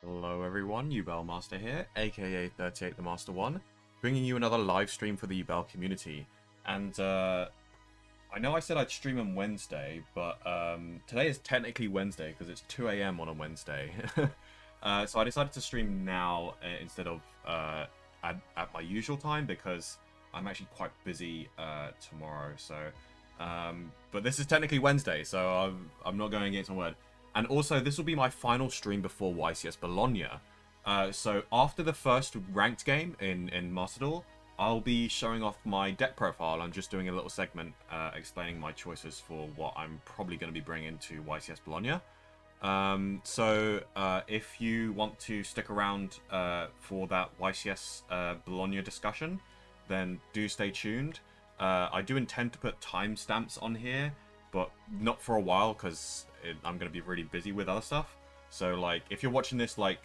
Hello everyone, Yubel Master here, aka 38 the Master 1, bringing you another live stream for the Yubel community. And I know I said I'd stream on Wednesday, but today is technically Wednesday because it's 2 AM on a Wednesday. So I decided to stream now instead of at my usual time because I'm actually quite busy tomorrow. So, but this is technically Wednesday, so I'm not going against my word. And also, this will be my final stream before YCS Bologna. So after the first ranked game in Master Duel, I'll be showing off my deck profile. I'm just doing a little segment explaining my choices for what I'm probably going to be bringing to YCS Bologna. So if you want to stick around for that YCS Bologna discussion, then do stay tuned. I do intend to put timestamps on here, but not for a while because I'm going to be really busy with other stuff. So, like, if you're watching this, like,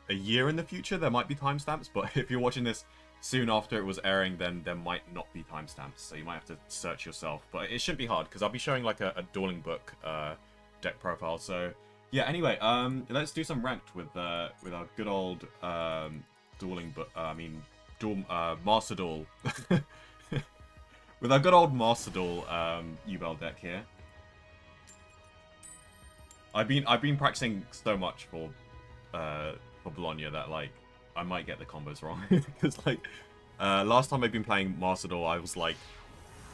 a year in the future, there might be timestamps. But if you're watching this soon after it was airing, then there might not be timestamps. So you might have to search yourself. But it shouldn't be hard, because I'll be showing, like, a dueling book deck profile. So, yeah, anyway, let's do some ranked with our good old dueling book. Master Duel. With our good old Master Duel Yubel deck here. I've been practicing so much for Bologna that, like, I might get the combos wrong because, like, last time I've been playing Master Duel, I was like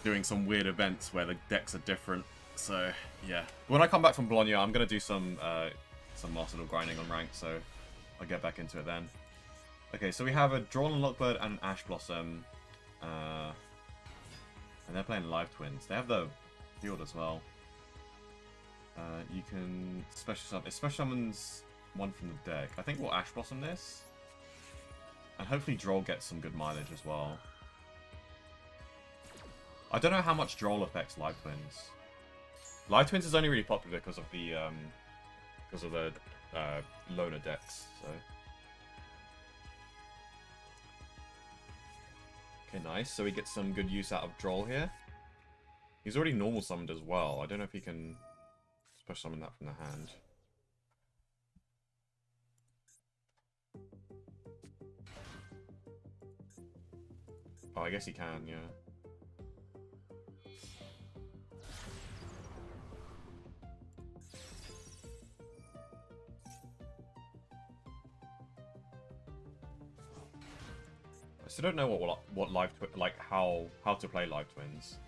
doing some weird events where the decks are different. So yeah, when I come back from Bologna, I'm gonna do some Master Duel grinding on rank. So I'll get back into it then. Okay, so we have a Drawn Lockbird and an Ash Blossom, and they're playing Live Twins. They have the field as well. You can special summon. It special summons one from the deck. I think we'll Ash Blossom this. And hopefully Droll gets some good mileage as well. I don't know how much Droll affects Live Twins. Live Twins is only really popular because of the loner decks, so. Okay, nice. So we get some good use out of Droll here. He's already normal summoned as well. I don't know if he can special summon that from the hand. Oh, I guess he can, yeah. I still don't know what how to play Live Twins.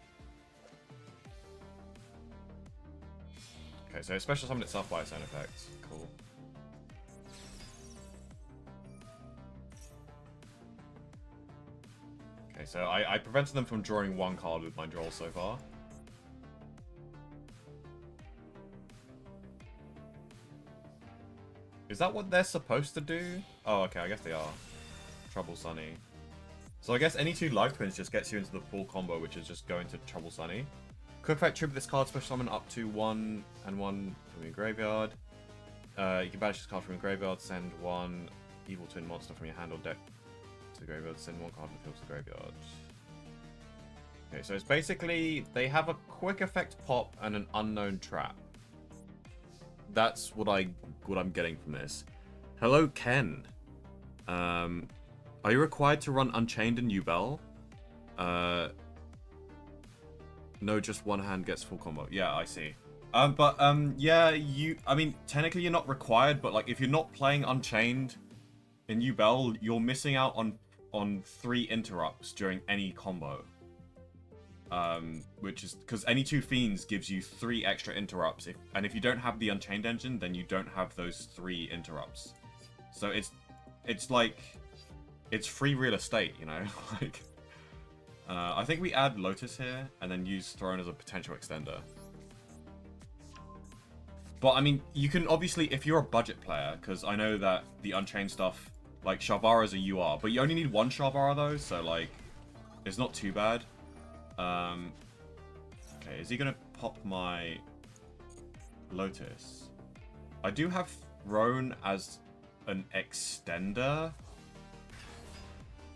Okay, so it special summoned itself by its own effects. Cool. Okay, so I prevented them from drawing one card with my draw so far. Is that what they're supposed to do? Oh, okay, I guess they are. Trouble Sunny. So I guess any two Live Twins just gets you into the full combo, which is just going to Trouble Sunny. Quick effect, tribute this card, special summon up to 1 and 1 from your graveyard. You can banish this card from your graveyard, send one evil twin monster from your hand or deck to the graveyard, send one card from the field to the graveyard. Okay, so it's basically, they have a quick effect pop and an unknown trap. That's what I'm getting from this. Hello, Ken. Are you required to run Unchained in Yubel? No, just one hand gets full combo. Yeah, I see. Yeah, I mean, technically you're not required, but, like, if you're not playing Unchained in Yubel, you're missing out on 3 interrupts during any combo. Which is, because any 2 Fiends gives you 3 extra interrupts, and if you don't have the Unchained engine, then you don't have those 3 interrupts. So it's like, it's free real estate, you know? Like, I think we add Lotus here, and then use Throne as a potential extender. But, I mean, you can obviously, if you're a budget player, because I know that the Unchained stuff, like, Sharvara's a UR, but you only need 1 Sharvara, though, so, like, it's not too bad. Okay, is he going to pop my Lotus? I do have Throne as an extender,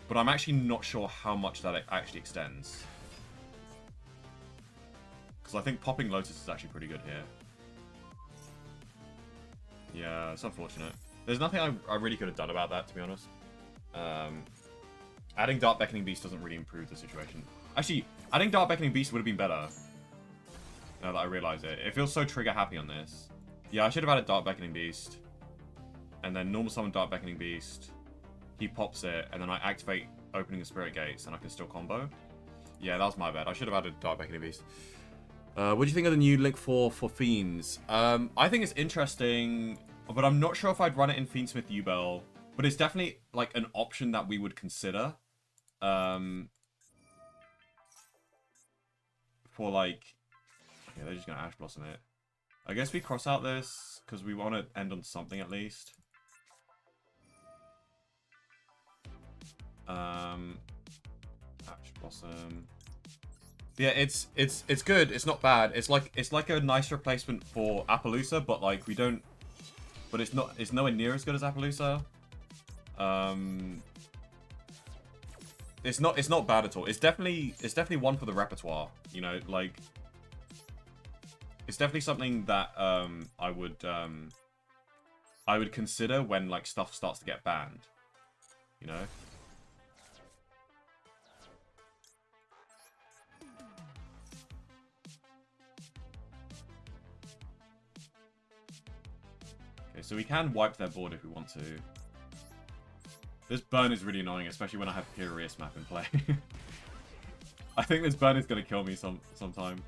but I'm actually not sure how much that it actually extends. Because I think popping Lotus is actually pretty good here. Yeah, it's unfortunate. There's nothing I really could have done about that, to be honest. Adding Dark Beckoning Beast doesn't really improve the situation. Actually, adding Dark Beckoning Beast would have been better. Now that I realise it. It feels so trigger happy on this. Yeah, I should have added Dark Beckoning Beast. And then normal summon Dark Beckoning Beast. He pops it, and then I activate Opening the Spirit Gates, and I can still combo. Yeah, that was my bad. I should have added Dark Beckoning Beast. What do you think of the new Link 4 for Fiends? I think it's interesting, but I'm not sure if I'd run it in Fiendsmith Yubel. But it's definitely like an option that we would consider. For like... Okay, they're just going to Ash Blossom it. I guess we cross out this, because we want to end on something at least. Ash Blossom. Yeah, it's good. It's not bad. It's like a nice replacement for Appaloosa, but like we don't. But it's nowhere near as good as Appaloosa. It's not bad at all. It's definitely one for the repertoire. You know, like it's definitely something that I would consider when like stuff starts to get banned. You know. Okay, so we can wipe their board if we want to. This burn is really annoying, especially when I have Furious map in play. I think this burn is going to kill me sometime.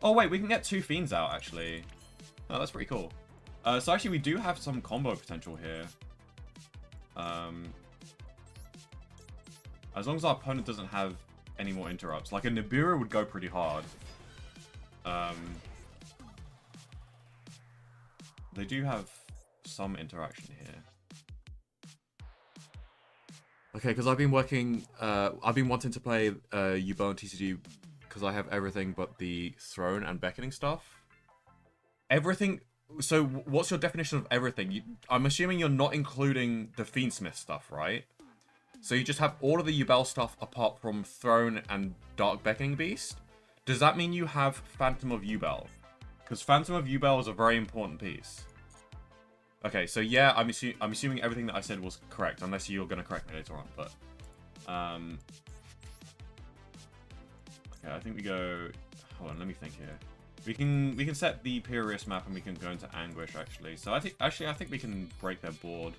Oh wait, we can get 2 Fiends out, actually. Oh, that's pretty cool. So actually, we do have some combo potential here. As long as our opponent doesn't have any more interrupts. Like a Nibiru would go pretty hard. They do have some interaction here. Okay, because I've been wanting to play Yubel and TCG because I have everything but the Throne and Beckoning stuff. Everything. So, what's your definition of everything? I'm assuming you're not including the Fiendsmith stuff, right? So you just have all of the Yubel stuff apart from Throne and Dark Beckoning Beast. Does that mean you have Phantom of Yubel? Because Phantom of Yubel is a very important piece. Okay, so yeah, I'm assuming everything that I said was correct, unless you're going to correct me later on, but... Okay, I think we go... Hold on, let me think here. We can set the Furious map and we can go into Anguish, actually. So I think we can break their board.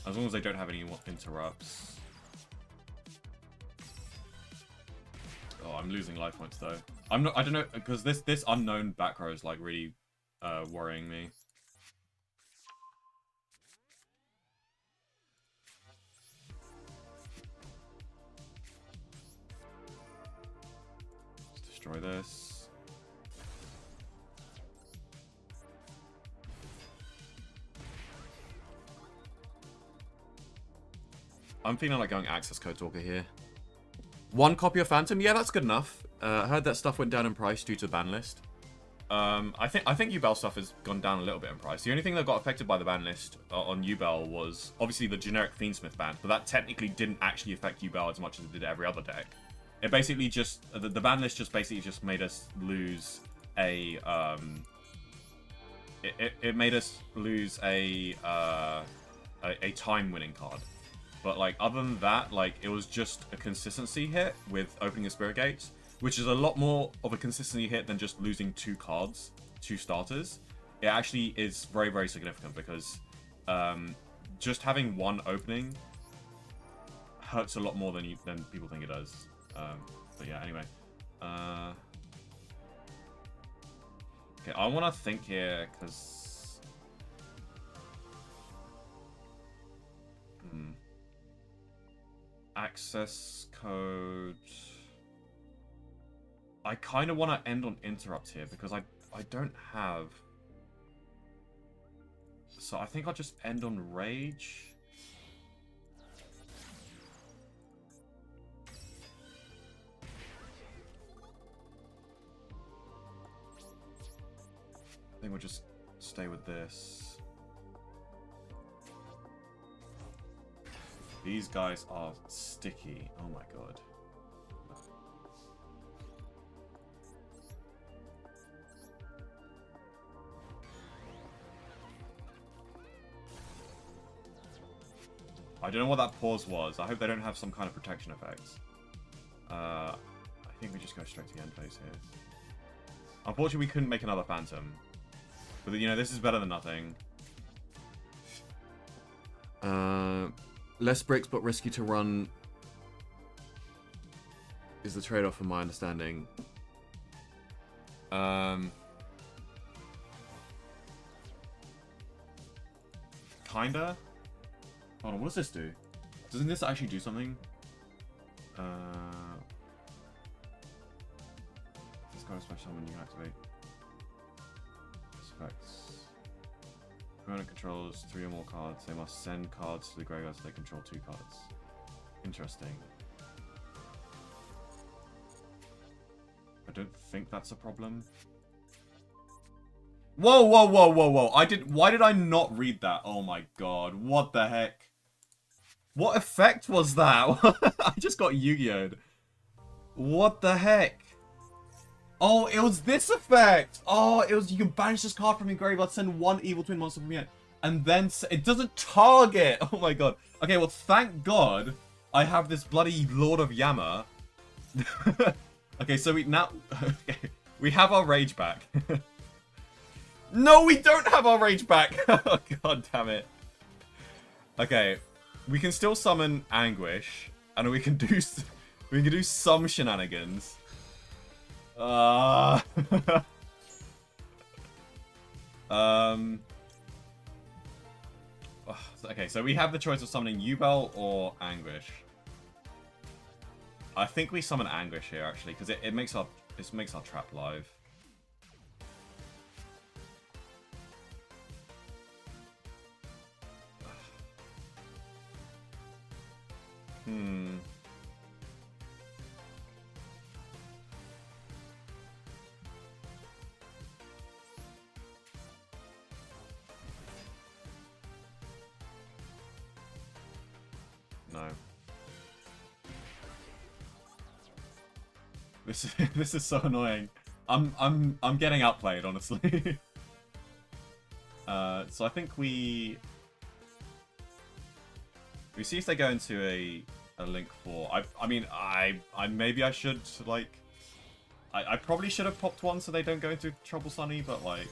As long as they don't have any interrupts. Oh, I'm losing life points, though. I don't know, because this unknown back row is, like, really worrying me. Destroy this. I'm feeling like going Access Code Talker here. 1 copy of Phantom? Yeah, that's good enough. I heard that stuff went down in price due to the ban list. I think Yubel stuff has gone down a little bit in price. The only thing that got affected by the ban list on Yubel was obviously the generic Fiendsmith ban, but that technically didn't actually affect Yubel as much as it did every other deck. It basically just the ban list just basically just made us lose a it made us lose a time winning card. But like other than that, like it was just a consistency hit with opening the Spirit Gates, which is a lot more of a consistency hit than just losing 2 cards, 2 starters. It actually is very, very significant because just having 1 opening hurts a lot more than people think it does. But yeah, anyway. Okay, I want to think here because. Access code. I kind of want to end on interrupt here because I don't have. So I think I'll just end on rage. I think we'll just stay with this. These guys are sticky. Oh my god. I don't know what that pause was. I hope they don't have some kind of protection effects. I think we just go straight to the end phase here. Unfortunately, we couldn't make another Phantom. But, you know, this is better than nothing. Less bricks, but risky to run is the trade-off from my understanding. Kinda? Hold on, what does this do? Doesn't this actually do something? This card is special summon, you can activate. This effects. Opponent controls 3 or more cards. They must send cards to the graveyard so they control 2 cards. Interesting. I don't think that's a problem. Whoa, whoa, whoa, whoa, whoa. Why did I not read that? Oh my god. What the heck? What effect was that? I just got Yu-Gi-Oh'd. What the heck? Oh, it was this effect. Oh, it was you can banish this card from your graveyard, send 1 evil twin monster from your hand, and then it doesn't target. Oh my god. Okay, well, thank god I have this bloody Lord of Yama. Okay, so we now we have our rage back. No, we don't have our rage back. Oh god damn it. Okay, we can still summon Anguish, and we can do some shenanigans. Okay, so we have the choice of summoning Yubel or Anguish. I think we summon Anguish here actually, because it makes our trap live. No. This is so annoying. I'm getting outplayed, honestly. So I think we see if they go into a Link 4. I mean maybe I should like I probably should have popped 1 so they don't go into Trouble Sunny, but like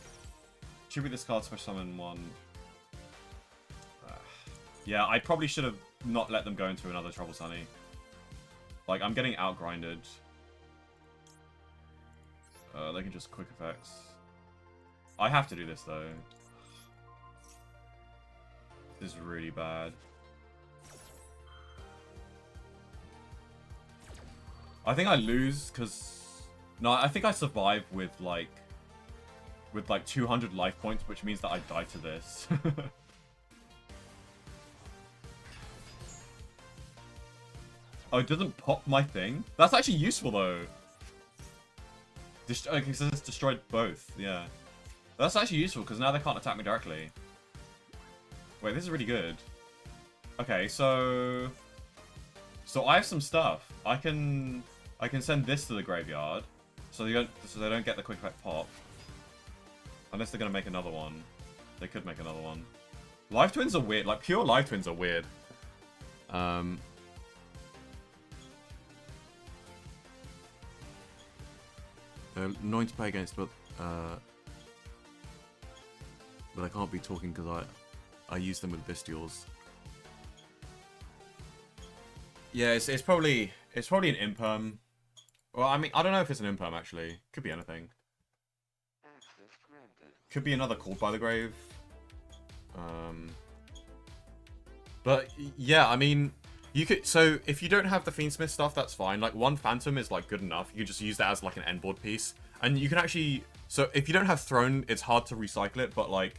should be this card special summon 1. Yeah, I probably should have not let them go into another Trouble Sunny. Like, I'm getting outgrinded. They can just quick effects. I have to do this, though. This is really bad. I think I lose, because... No, I think I survive with, like 200 life points, which means that I die to this. Oh, it doesn't pop my thing? That's actually useful, though. Okay, so it's destroyed both. Yeah. That's actually useful, because now they can't attack me directly. Wait, this is really good. Okay, so I have some stuff. I can send this to the graveyard, so they don't get the quick effect pop. Unless they're gonna make another one. They could make another one. Life Twins are weird. Like, pure Life Twins are weird. Annoying to play against, but I can't be talking because I use them with Bestials. Yeah, it's probably an imperm. Well, I mean, I don't know if it's an imperm actually. Could be anything. Could be another Called by the Grave. But yeah, I mean, you could. So if you don't have the Fiendsmith stuff, that's fine. Like 1 Phantom is like good enough. You can just use that as like an end board piece, and you can actually. So if you don't have Throne, it's hard to recycle it. But like,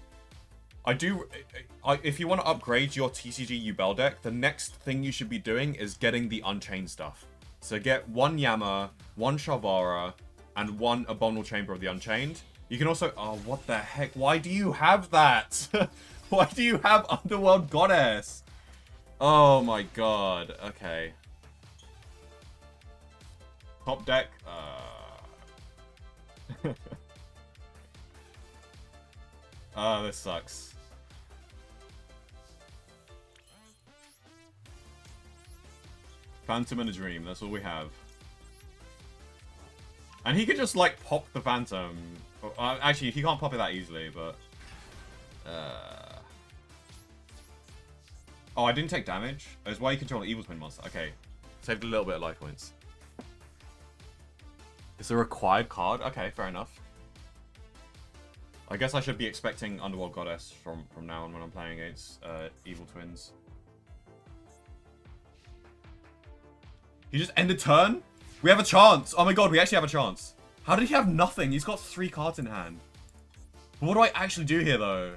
if you want to upgrade your TCG Yubel deck, the next thing you should be doing is getting the Unchained stuff. So get 1 Yama, 1 Shavara, and 1 Abominable Chamber of the Unchained. You can also... Oh, what the heck? Why do you have that? Why do you have Underworld Goddess? Oh my god. Okay. Top deck. Oh, this sucks. Phantom and a Dream. That's all we have. And he could just, like, pop the Phantom. Actually, he can't pop it that easily, but... Oh, I didn't take damage. That's why you control an Evil Twin monster. Okay. Saved a little bit of life points. It's a required card? Okay, fair enough. I guess I should be expecting Underworld Goddess from now on when I'm playing against Evil Twins. He just ended turn? We have a chance! Oh my god, we actually have a chance. How did he have nothing? He's got 3 cards in hand. What do I actually do here, though?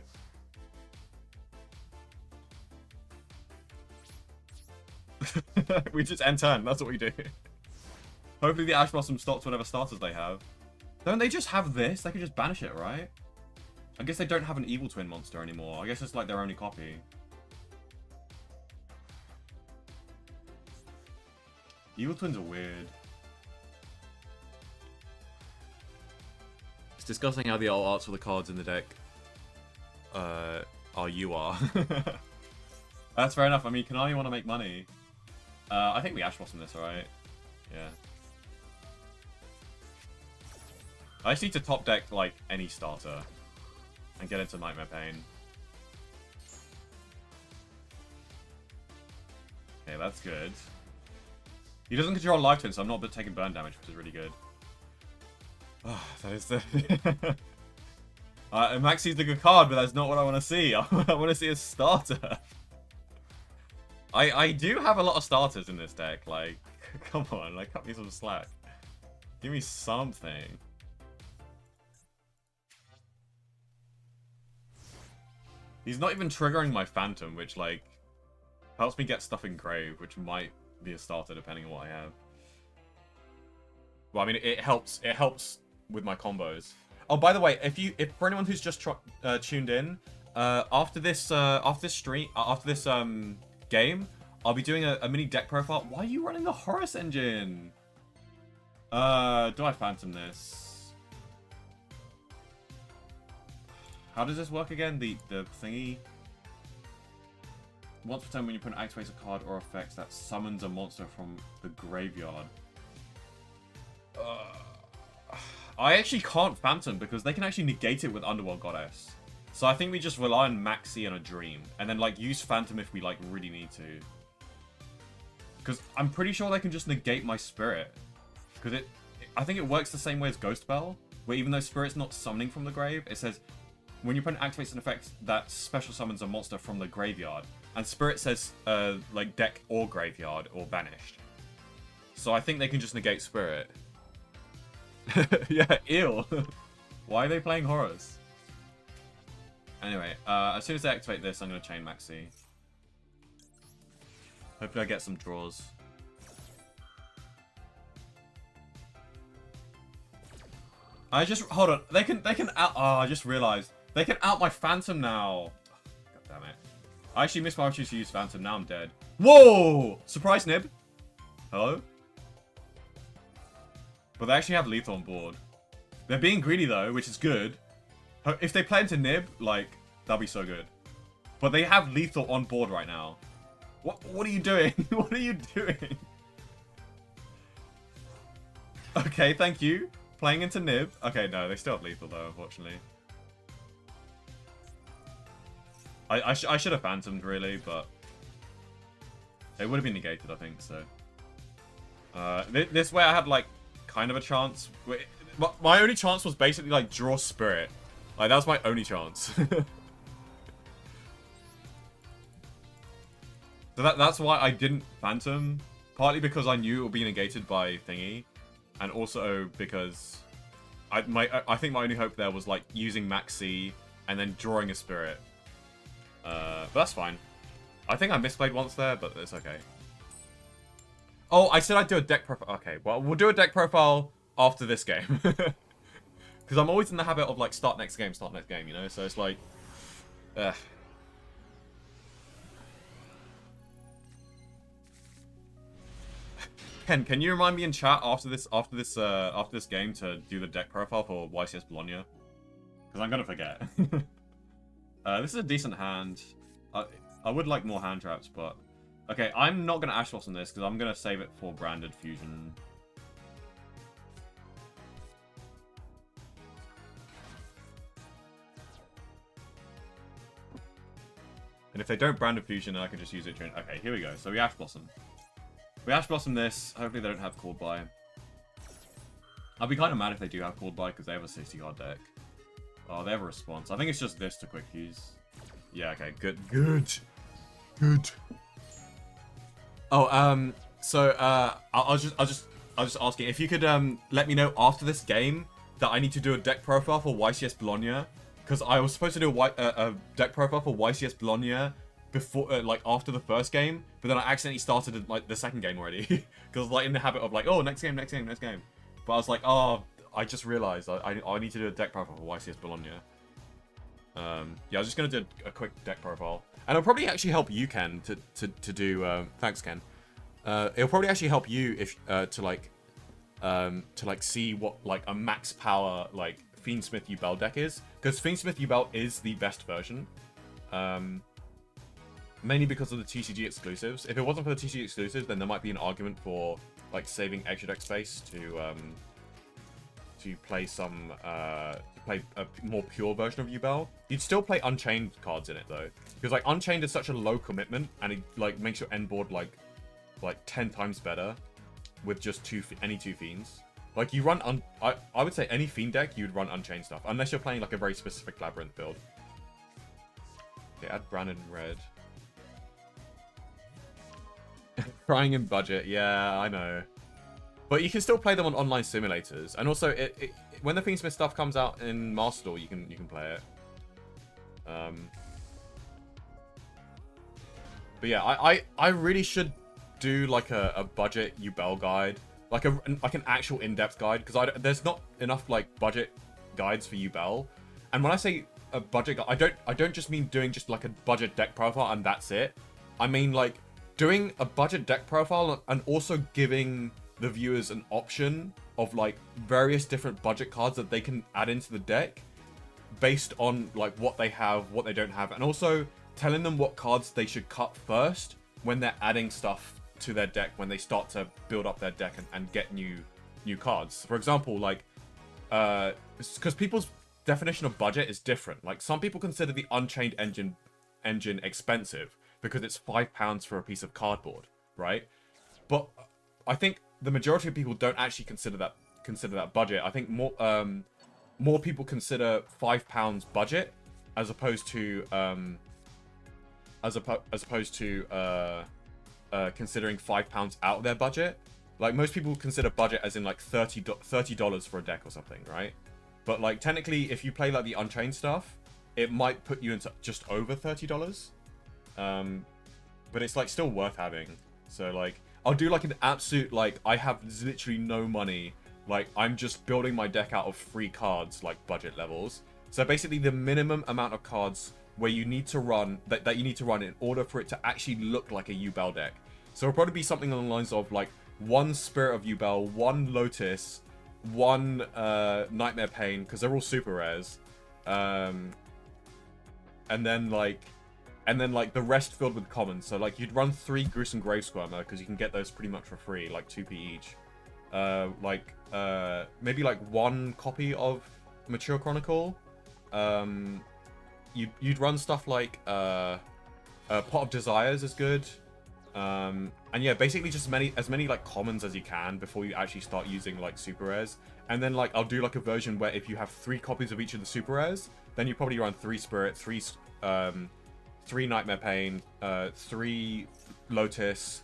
We just end turn. That's what we do. Hopefully the Ash Blossom stops whatever starters they have. Don't they just have this? They could just banish it, right? I guess they don't have an Evil Twin monster anymore. I guess it's like their only copy. Evil Twins are weird. It's disgusting how the alt arts for the cards in the deck are you are. That's fair enough. I mean, Konami want to make money. I think we Ash Blossom this, alright? Yeah. I just need to top deck, like, any starter. And get into Nightmare Pain. Okay, that's good. He doesn't control Life Twin, so I'm not taking burn damage, which is really good. Oh, that is the... Maxi's a good card, but that's not what I want to see. I want to see a starter. I do have a lot of starters in this deck. Like, come on, like, cut me some slack. Give me something. He's not even triggering my Phantom, which, like, helps me get stuff in Grave, which might be a starter depending on what I have. Well, I mean, it helps with my combos. Oh, by the way, if for anyone who's just tuned in, after this game, I'll be doing a mini deck profile. Why are you running the Horus engine? Do I Phantom this? How does this work again? The thingy? Once per turn, when you put an activates a card or effects that summons a monster from the graveyard. I actually can't Phantom because they can actually negate it with Underworld Goddess. So I think we just rely on Maxi and a Dream. And then, like, use Phantom if we, like, really need to. Because I'm pretty sure they can just negate my Spirit. Because I think it works the same way as Ghost Bell. Where even though Spirit's not summoning from the grave, it says, when your opponent activates an effect that special summons a monster from the graveyard. And Spirit says, like, deck or graveyard or banished. So I think they can just negate Spirit. Yeah, ew. Why are they playing Horus? Anyway, as soon as they activate this, I'm going to chain Maxi. Hopefully I get some draws. Hold on. They can out... Oh, I just realized. They can out my Phantom now. God damn it. I actually missed my opportunity to use Phantom. Now I'm dead. Whoa! Surprise Nib. Hello? But they actually have lethal on board. They're being greedy though, which is good. If they play into Nib, like, that'll be so good. But they have lethal on board right now. What are you doing? What are you doing? Okay, thank you. Playing into Nib. Okay, no, they still have lethal though, unfortunately. I should have Phantomed really, but it would have been negated, I think, so. This way I had, like, kind of a chance. My only chance was basically, like, draw Spirit. Like, that was my only chance. So that's why I didn't Phantom. Partly because I knew it would be negated by Thingy. And also because I think my only hope there was, like, using Maxi and then drawing a Spirit. But that's fine. I think I misplayed once there, but it's okay. Oh, I said I'd do a deck profile. Okay, well, we'll do a deck profile after this game. Because I'm always in the habit of, like, start next game, you know? So it's like... Ken, can you remind me in chat after this game to do the deck profile for YCS Bologna? Because I'm gonna forget. This is a decent hand. I would like more hand traps, but Okay, I'm not gonna Ash Blossom this because I'm gonna save it for Branded Fusion. And if they don't Branded Fusion, then I can just use it during... Okay, here we go. So we Ash Blossom. We Ash Blossom this. Hopefully they don't have Called By. I'll be kind of mad if they do have Called By because they have a 60-card deck. Oh, they have a response. I think it's just this to quick use. Yeah, okay, good. Good. Good. Oh, so, I'll just ask you if you could, let me know after this game that I need to do a deck profile for YCS Bologna. Because I was supposed to do a deck profile for YCS Bologna before, like, after the first game, but then I accidentally started, like, the second game already. Because I was, like, in the habit of, like, oh, next game. But I was like, oh, I just realized I need to do a deck profile for YCS Bologna. Yeah, I was just going to do a quick deck profile. And it'll probably actually help you, Ken, to do, thanks, Ken. It'll probably actually help you if, to see what, like, a max power, like, Fiendsmith Yubel deck is. Because Fiendsmith Yubel is the best version. Mainly because of the TCG exclusives. If it wasn't for the TCG exclusives, then there might be an argument for, like, saving extra deck space to play some, play a more pure version of Yubel. You'd still play Unchained cards in it, though. Because, like, Unchained is such a low commitment, and it, like, makes your end board, like 10 times better with just any two Fiends. Like, you run, I would say any Fiend deck, you'd run Unchained stuff. Unless you're playing, like, a very specific Labyrinth build. Okay, add Branded in red. Crying in budget, yeah, I know. But you can still play them on online simulators. And also, when the Fiendsmith stuff comes out in Master Duel, you can play it. But yeah, I really should do, like, a budget Yubel guide. Like an actual in-depth guide, because there's not enough, like, budget guides for Yubel. And when I say a budget guide, I don't just mean doing just, like, a budget deck profile and that's it. I mean, like, doing a budget deck profile and also giving the viewers an option of, like, various different budget cards that they can add into the deck based on, like, what they have, what they don't have, and also telling them what cards they should cut first when they're adding stuff to their deck, when they start to build up their deck and get new cards. For example, like, because people's definition of budget is different. Like, some people consider the Unchained engine expensive because it's £5 for a piece of cardboard, right? But I think the majority of people don't actually consider that budget. I think more people consider £5 budget as opposed to considering £5 out of their budget. Like, most people consider budget as in, like, $30 for a deck or something, right? But, like, technically, if you play, like, the Unchained stuff, it might put you into just over $30. But it's, like, still worth having. So, like, I'll do, like, an absolute, like, I have literally no money. Like, I'm just building my deck out of free cards, like, budget levels. So, basically, the minimum amount of cards where you need to run, that you need to run in order for it to actually look like a Yubel deck. So it'll probably be something along the lines of, like, 1 Spirit of Yubel, 1 Lotus, 1 Nightmare Pain, because they're all super rares. And then, like, the rest filled with commons. So, like, you'd run 3 Gruesome Grave Squirmer, because you can get those pretty much for free, like 2p each. Maybe, like, 1 copy of Mature Chronicle. You'd run stuff like Pot of Desires is good. And yeah, basically just as many like commons as you can before you actually start using, like, super rares. And then, like, I'll do, like, a version where if you have 3 copies of each of the super rares, then you probably run 3 Spirit, 3 Nightmare Pain, 3 Lotus,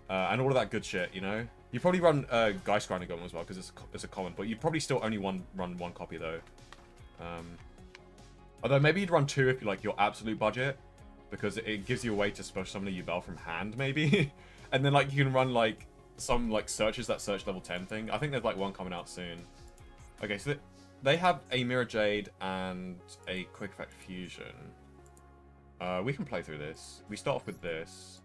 and all of that good shit, you know? You probably run Geist Grinding Golem as well, because it's a common, but you probably still only run 1 copy though. Although maybe you'd run 2 if you, like, your absolute budget, because it gives you a way to special summon a Yubel from hand, maybe. And then, like, you can run, like, some, like, searches, that search level 10 thing. I think there's, like, 1 coming out soon. Okay, so they have a Mirror Jade and a Quick Effect Fusion. We can play through this. We start off with this.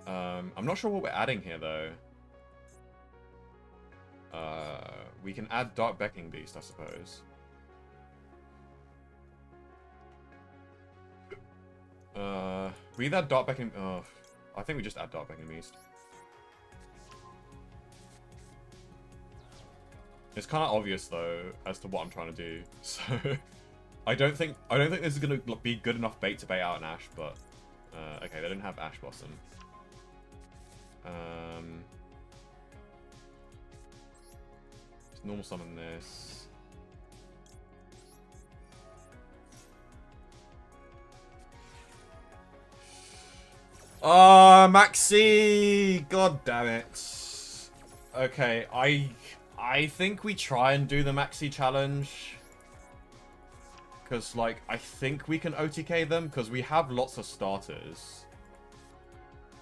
I'm not sure what we're adding here, though. We can add Dark Beckoning Beast, I suppose. We that Dark Beckoning... Oh, I think we just add Dark Beckoning Beast. It's kind of obvious though as to what I'm trying to do. So I don't think this is gonna be good enough bait to bait out an Ash, but okay, they don't have Ash Blossom. Just normal summon this. Maxi! God damn it. Okay, I think we try and do the Maxi challenge. Because, like, I think we can OTK them, because we have lots of starters.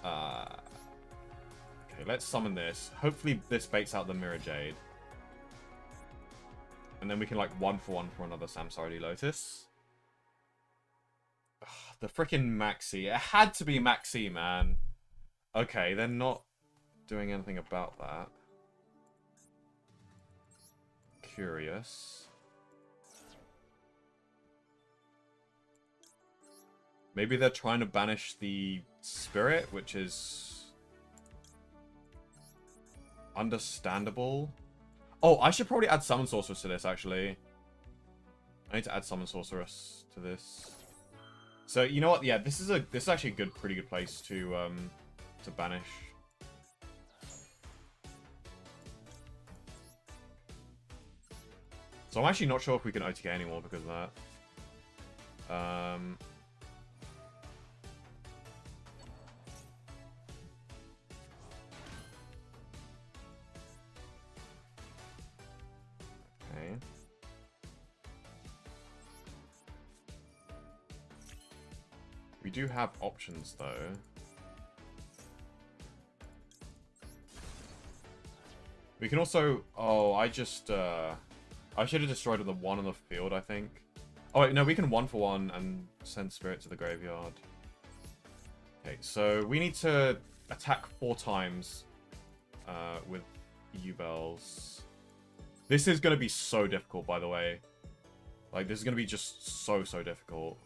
Okay, let's summon this. Hopefully this baits out the Mirror Jade. And then we can, like, 1-for-1 for another Samsara Lotus. Ugh, the freaking Maxi. It had to be Maxi, man. Okay, they're not doing anything about that. Curious. Maybe they're trying to banish the spirit, which is understandable. Oh, I should probably add Summon Sorceress to this, actually. I need to add Summon Sorceress to this. So, you know what? Yeah, this is actually a pretty good place to banish. So I'm actually not sure if we can OTK anymore because of that. Okay. We do have options though. We can also... Oh, I should have destroyed the one on the field, I think. Oh, wait, no, we can 1-for-1 and send Spirit to the graveyard. Okay, so we need to attack 4 times with Yubels. This is going to be so difficult, by the way. Like, this is going to be just so difficult.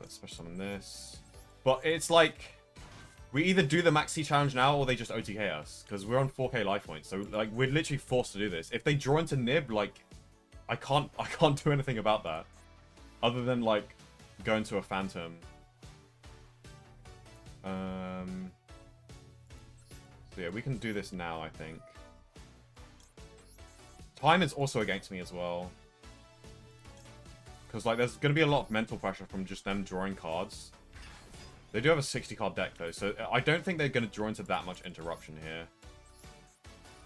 Let's special summon this. But it's like... We either do the Maxi challenge now or they just OTK us. Because we're on 4k life points. So, like, we're literally forced to do this. If they draw into Nib, like... I can't do anything about that. Other than, like, go into a Phantom. So, yeah, we can do this now, I think. Time is also against me as well. Because, like, there's going to be a lot of mental pressure from just them drawing cards. They do have a 60-card deck, though, so I don't think they're going to draw into that much interruption here.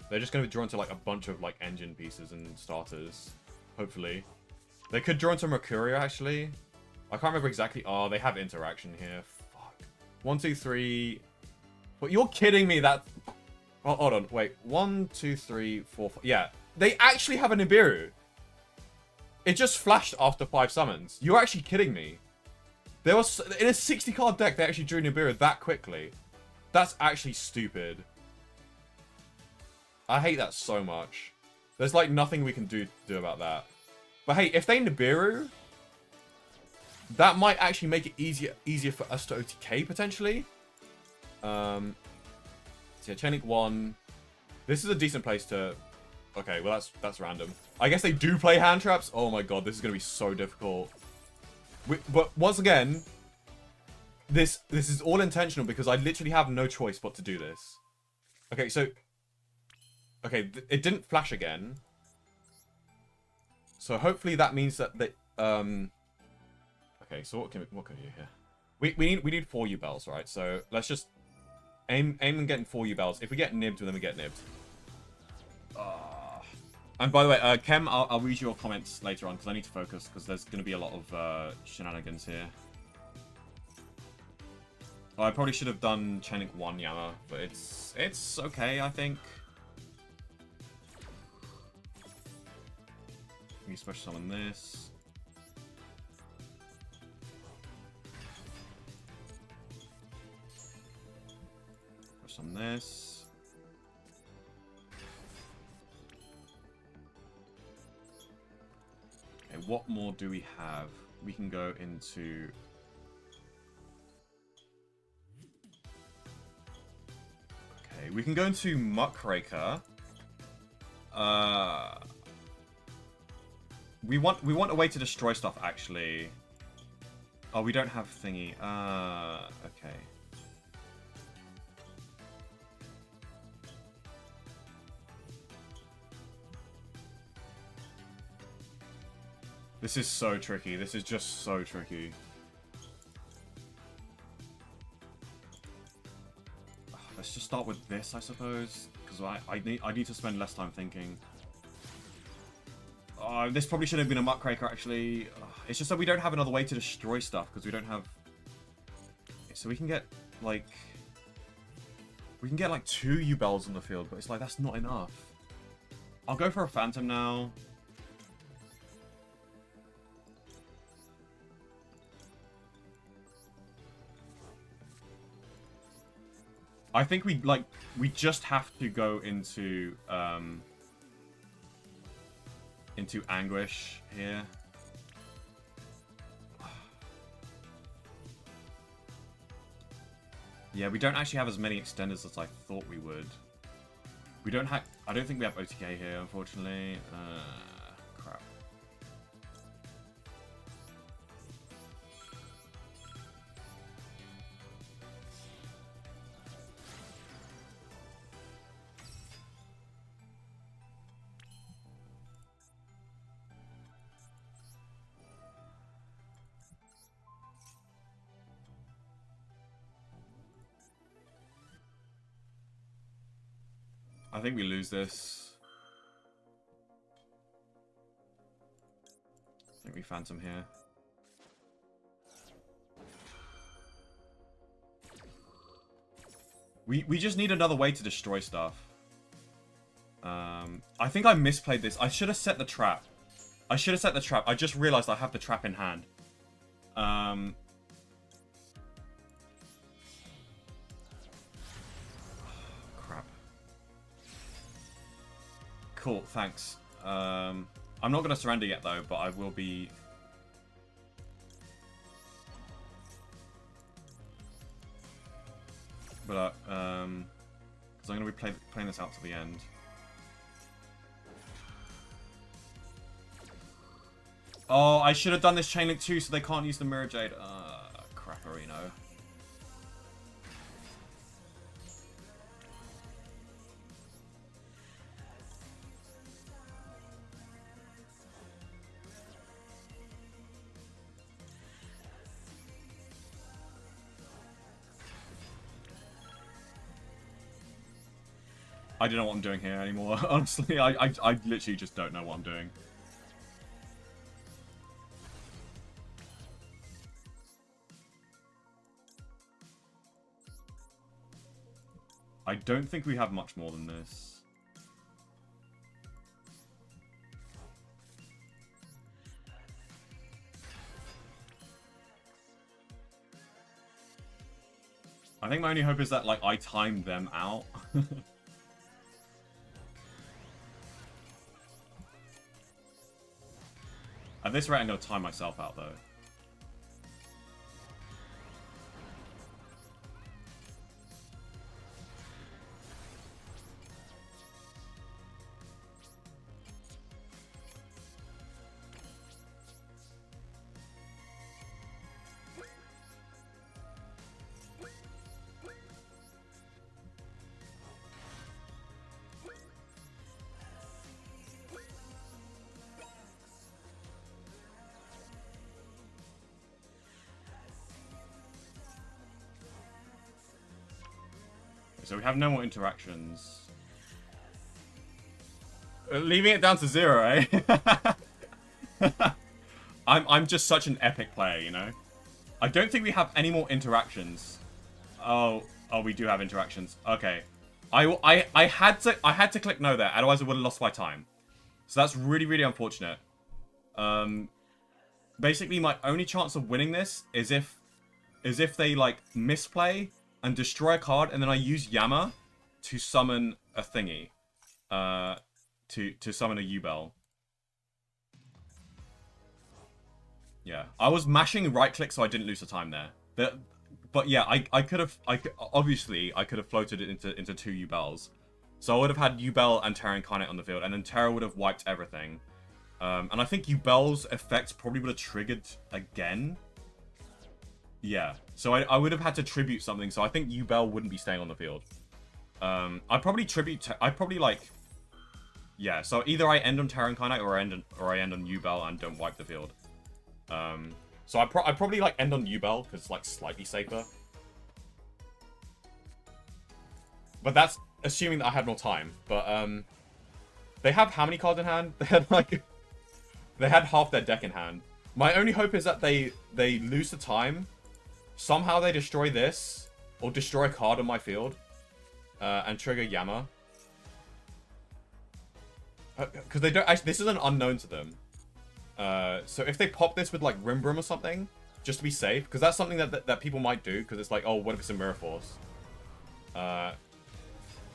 They're just going to be drawn to, like, a bunch of, like, engine pieces and starters. Hopefully. They could draw into Mercurio, actually. I can't remember exactly. Oh, they have interaction here. Fuck. 1, 2, 3... Well, you're kidding me that... Oh, hold on. Wait. 1, 2, 3, 4, 5... Yeah. They actually have a Nibiru. It just flashed after 5 summons. You're actually kidding me. There was... In a 60-card deck, they actually drew Nibiru that quickly. That's actually stupid. I hate that so much. There's, like, nothing we can do about that. But hey, if they Nibiru, that might actually make it easier for us to OTK, potentially. So yeah, Chainik 1. This is a decent place to... Okay, well, that's random. I guess they do play hand traps. Oh my god, this is going to be so difficult. But once again, this is all intentional because I literally have no choice but to do this. Okay, so... Okay, it didn't flash again. So hopefully that means that they... Okay, so what can we do here? We need 4 Yubels, right? So let's just aim and getting 4 Yubels. If we get nibbed, then we get nibbed. And by the way, Kem, I'll read your comments later on because I need to focus because there's going to be a lot of shenanigans here. Oh, I probably should have done Chainik 1 Yama, but it's okay, I think. We special summon this. Special summon this. Okay, what more do we have? we can go into... Okay, we can go into Muckraker. We want a way to destroy stuff, actually. Oh, we don't have thingy. Okay. This is so tricky. This is just so tricky. Let's just start with this, I suppose, because I need to spend less time thinking. This probably should have been a Muckraker, actually. It's just that we don't have another way to destroy stuff, because we don't have... So we can get, like... We can get, like, 2 Yubels on the field, but it's like, that's not enough. I'll go for a Phantom now. I think we just have to go into Anguish here. Yeah, we don't actually have as many extenders as I thought we would. We don't have... I don't think we have OTK here, unfortunately. Crap. I think we lose this. I think we Phantom here. We just need another way to destroy stuff. I think I misplayed this. I should have set the trap. I should have set the trap. I just realized I have the trap in hand. Crap. Cool, thanks. I'm not going to surrender yet, though, but I will be... But, because I'm going to be playing this out to the end. Oh, I should have done this Chain Link too, so they can't use the Mirror Jade. Crapperino. I don't know what I'm doing here anymore. Honestly, I literally just don't know what I'm doing. I don't think we have much more than this. I think my only hope is that, like, I time them out. At this rate, I'm going to time myself out, though. So we have no more interactions. Leaving it down to 0, eh? I'm just such an epic player, you know? I don't think we have any more interactions. Oh, we do have interactions. Okay. I had to click no there, otherwise I would have lost my time. So that's really, really unfortunate. Basically, my only chance of winning this is if they, like, misplay and destroy a card, and then I use Yama to summon a thingy. To summon a Yubel. Yeah, I was mashing right click so I didn't lose the time there. But yeah, obviously I could have floated it into two Yubels. So I would have had Yubel and Terra Incarnate on the field, and then Terra would have wiped everything. And I think Yubel's effect probably would have triggered again. Yeah, so I would have had to tribute something, so I think Yubel wouldn't be staying on the field. I'd probably like... Yeah, so either I end on Terra Incarnate or I end on Yubel and don't wipe the field. So I'd probably like end on Yubel because it's like slightly safer. But that's assuming that I had more time. But they have how many cards in hand? They had half their deck in hand. My only hope is that they lose the time. Somehow they destroy this or destroy a card on my field and trigger Yama. Because they don't actually, this is an unknown to them. So if they pop this with like Rim Broom or something, just to be safe, because that's something that people might do, because it's like, oh, what if it's a Mirror Force?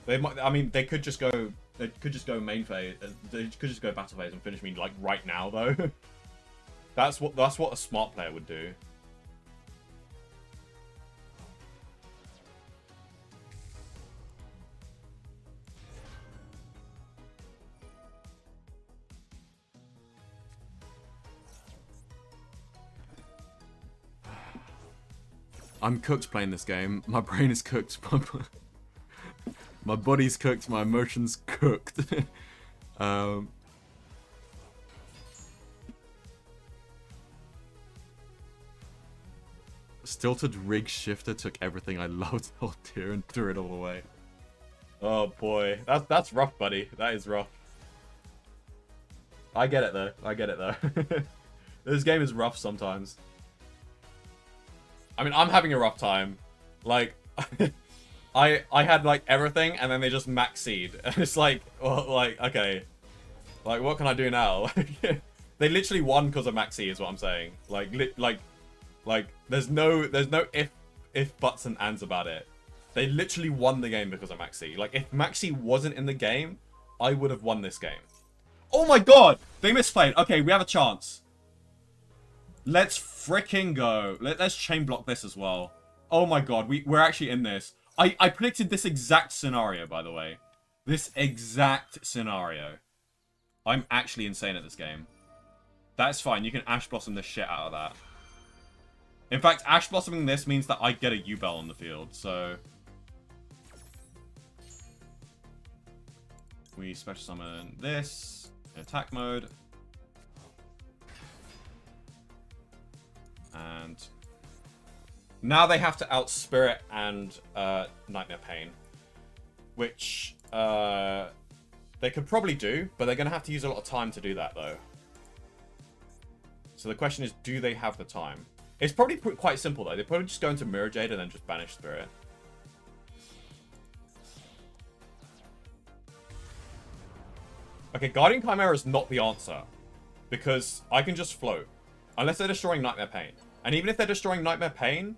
They might. I mean, they could just go. They could just go main phase. They could just go battle phase and finish me like right now, though. That's what a smart player would do. I'm cooked playing this game. My brain is cooked. My body's cooked. My emotions cooked. Stilted Rig Shifter took everything I loved all tier and threw it all away. Oh boy, that's rough, buddy. That is rough. I get it though. I get it though. This game is rough sometimes. I mean, I'm having a rough time. Like, I had like everything, and then they just max seed, and it's like, well, like, okay, like what can I do now? They literally won because of max seed, is what I'm saying. Like, there's no if buts and ands about it. They literally won the game because of max seed. Like, if max seed wasn't in the game, I would have won this game. Oh my god, they misplayed. Okay, we have a chance. Let's freaking go. Let's chain block this as well. Oh my god, we're actually in this. I predicted this exact scenario, by the way. This exact scenario. I'm actually insane at this game. That's fine. You can Ash Blossom the shit out of that. In fact, Ash Blossoming this means that I get a Yubel on the field, so... We special summon this in attack mode. And now they have to out Spirit and Nightmare Pain, which they could probably do, but they're going to have to use a lot of time to do that, though. So the question is, do they have the time? It's probably quite simple, though. They probably just go into Mirror Jade and then just banish Spirit. Okay, Guardian Chimera is not the answer, because I can just float. Unless they're destroying Nightmare Pain. And even if they're destroying Nightmare Pain...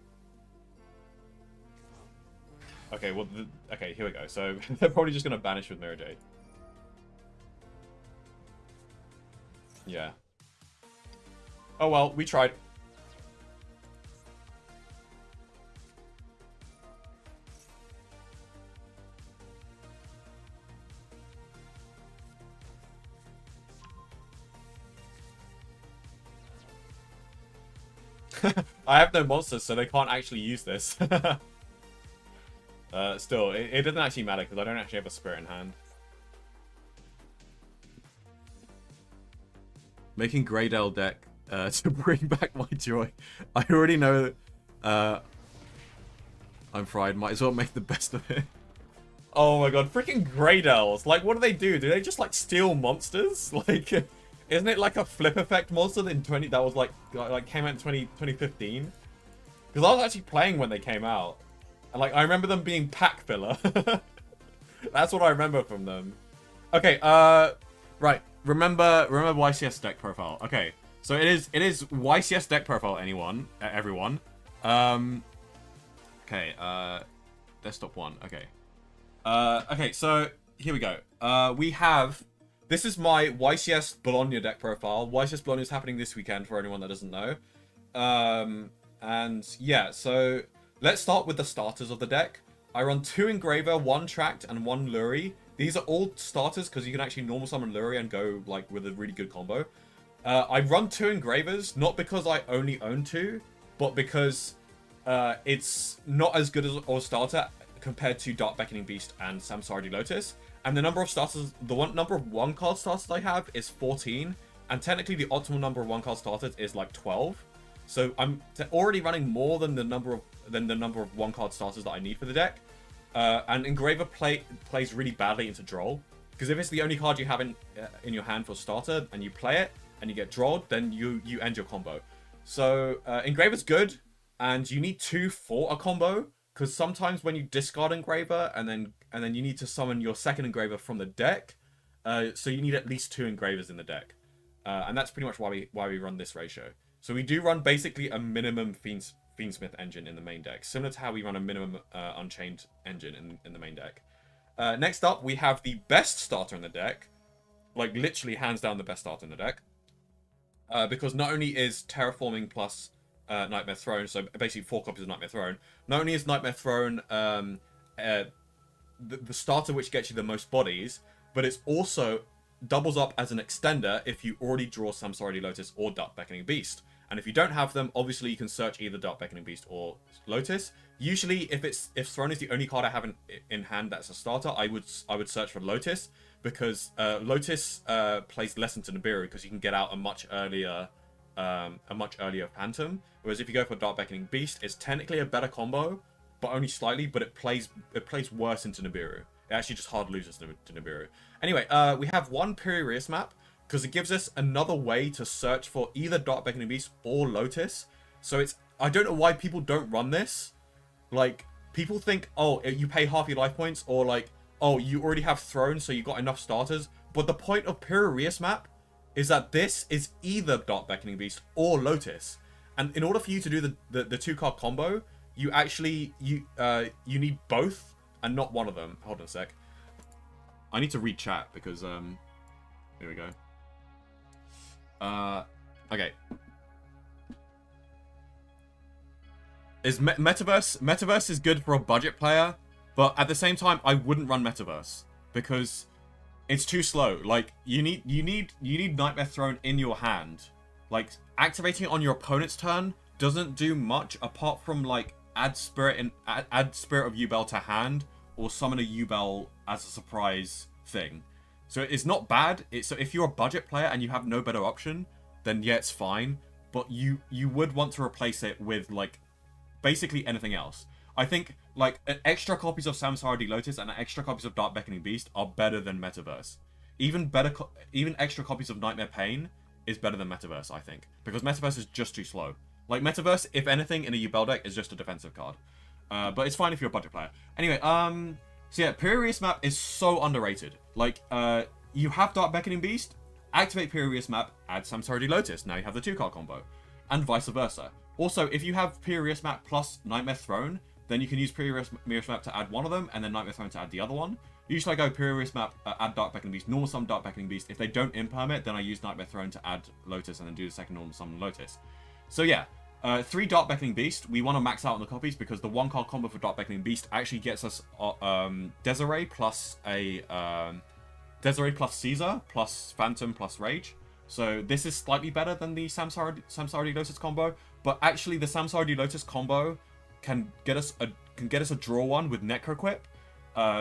Okay, well, okay, here we go. So, they're probably just going to banish with Mirror Jade. Yeah. Oh well, we tried. I have no monsters, so they can't actually use this. Still, it doesn't actually matter, because I don't actually have a Spirit in hand. Making Greydale deck to bring back my joy. I already know I'm fried. Might as well make the best of it. Oh my god, freaking Greydales. Like, what do they do? Do they just, like, steal monsters? Like... Isn't it like a flip effect monster that was like came out in 2015? Because I was actually playing when they came out, and like I remember them being pack filler. That's what I remember from them. Okay, right. Remember YCS deck profile. Okay, so it is YCS deck profile. Everyone. Okay. Desktop 1. Okay. Okay. So here we go. We have this is my YCS Bologna deck profile. YCS Bologna is happening this weekend for anyone that doesn't know. And yeah, so let's start with the starters of the deck. I run 2 Engraver, 1 Tract, and 1 Lurie. These are all starters because you can actually normal summon Lurie and go like with a really good combo. I run 2 Engravers, not because I only own 2, but because it's not as good as a starter compared to Dark Beckoning Beast and Samsara Lotus. And the number of starters, number of 1-card starters I have is 14, and technically the optimal number of 1-card starters is like 12. So I'm already running more than the number of 1-card starters that I need for the deck. And Engraver plays really badly into Droll, because if it's the only card you have in your hand for starter and you play it and you get Drolled, then you end your combo. So Engraver's good, and you need 2 for a combo, because sometimes when you discard Engraver and then you need to summon your second Engraver from the deck, so you need at least 2 Engravers in the deck, and that's pretty much why we run this ratio. So we do run basically a minimum Fiendsmith engine in the main deck, similar to how we run a minimum Unchained engine in the main deck. Next up, we have the best starter in the deck, like literally hands down the best starter in the deck, because not only is Terraforming plus Nightmare Throne, so basically 4 copies of Nightmare Throne, not only is Nightmare Throne the starter which gets you the most bodies, but it's also doubles up as an extender if you already draw Samsara Lotus or Dark Beckoning Beast. And if you don't have them, obviously you can search either Dark Beckoning Beast or Lotus. Usually, if Throne is the only card I have in hand that's a starter, I would search for Lotus, because Lotus plays less into Nibiru, because you can get out a much earlier Phantom. Whereas if you go for Dark Beckoning Beast, it's technically a better combo, but only slightly. But it plays worse into Nibiru. It actually just hard loses to Nibiru. Anyway, we have 1 Pirius map, because it gives us another way to search for either Dark Beckoning Beast or Lotus. So I don't know why people don't run this. Like, people think, oh, you pay half your life points, or like, oh, you already have Throne, so you got enough starters. But the point of Pirius map is that this is either Dark Beckoning Beast or Lotus. And in order for you to do the 2-card combo, you actually, you need both and not one of them. Hold on a sec. I need to read chat because, here we go. Okay. Is Metaverse is good for a budget player, but at the same time, I wouldn't run Metaverse because it's too slow. Like, you need Nightmare Throne in your hand. Like, activating it on your opponent's turn doesn't do much apart from like add Spirit of Yubel to hand, or summon a Yubel as a surprise thing. So it's not bad. So if you're a budget player and you have no better option, then yeah, it's fine. But you would want to replace it with like basically anything else. I think like extra copies of Samsara Lotus and extra copies of Dark Beckoning Beast are better than Metaverse. Even extra copies of Nightmare Pain is better than Metaverse, I think, because Metaverse is just too slow. Like Metaverse, if anything, in a Yubel deck is just a defensive card. But it's fine if you're a budget player. Anyway, so yeah, Pirius map is so underrated. Like, you have Dark Beckoning Beast, activate Pirius map, add Samsara Lotus. Now you have the 2-card combo, and vice versa. Also, if you have Pirius map plus Nightmare Throne, then you can use Pirius map to add one of them, and then Nightmare Throne to add the other one. Usually I go Pirius map, add Dark Beckoning Beast, normal summon Dark Beckoning Beast. If they don't imperm it, then I use Nightmare Throne to add Lotus, and then do the second normal summon Lotus. So yeah, 3 Dark Beckoning Beast. We want to max out on the copies because the 1-card combo for Dark Beckoning Beast actually gets us Desiree plus Caesar plus Phantom plus Rage. So this is slightly better than the Samsara Lotus combo, but actually the Samsara Lotus combo can get us a draw one with Necroquip.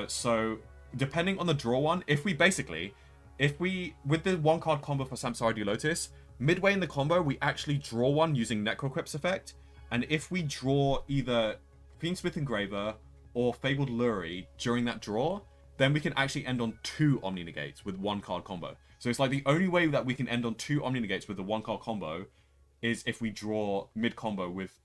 So depending on the draw one, if we with the 1-card combo for Samsara Lotus, midway in the combo, we actually draw one using Necroquip's effect. And if we draw either Fiendsmith Engraver or Fabled Lurie during that draw, then we can actually end on 2 Omni Negates with 1-card combo. So it's like the only way that we can end on 2 Omni Negates with the 1-card combo is if we draw mid-combo with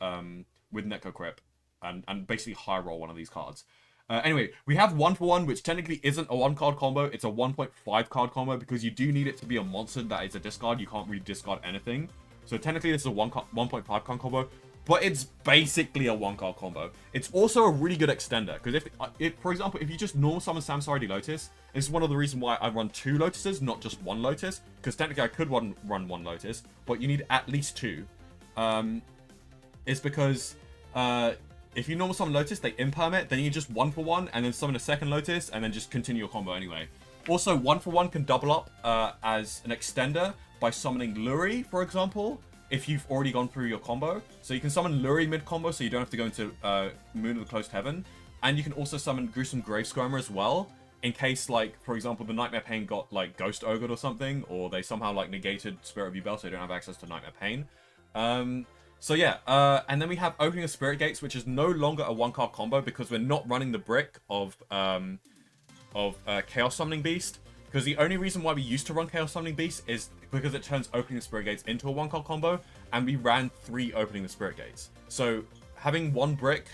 Necroquip and basically high roll one of these cards. Anyway, we have 1-for-1, which technically isn't a 1-card combo. It's a 1.5 card combo because you do need it to be a monster that is a discard. You can't really discard anything. So technically this is a 1.5 card combo. but it's basically a one-card combo. It's also a really good extender, because if, for example, if you just normal summon Samsara Lotus, this is one of the reasons why I run 2 Lotuses, not just 1 Lotus, because technically I could run 1 Lotus, but you need at least 2. It's because if you normal summon Lotus, they imperm it, then you just 1-for-1, and then summon a second Lotus, and then just continue your combo anyway. Also, 1-for-1 can double up as an extender by summoning Luri, for example, if you've already gone through your combo. So you can summon Luri mid-combo, so you don't have to go into Moon of the Closed Heaven. And you can also summon Gruesome Grave Skirmer as well, in case, like, for example, the Nightmare Pain got, like, Ghost Ogred or something, or they somehow, like, negated Spirit of Yubel, so you don't have access to Nightmare Pain. So yeah, and then we have Opening of Spirit Gates, which is no longer a one-card combo because we're not running the brick of Chaos Summoning Beast. Because the only reason why we used to run Chaos Summoning Beast is because it turns Opening the Spirit Gates into a one-card combo, and we ran 3 Opening the Spirit Gates. So having 1 brick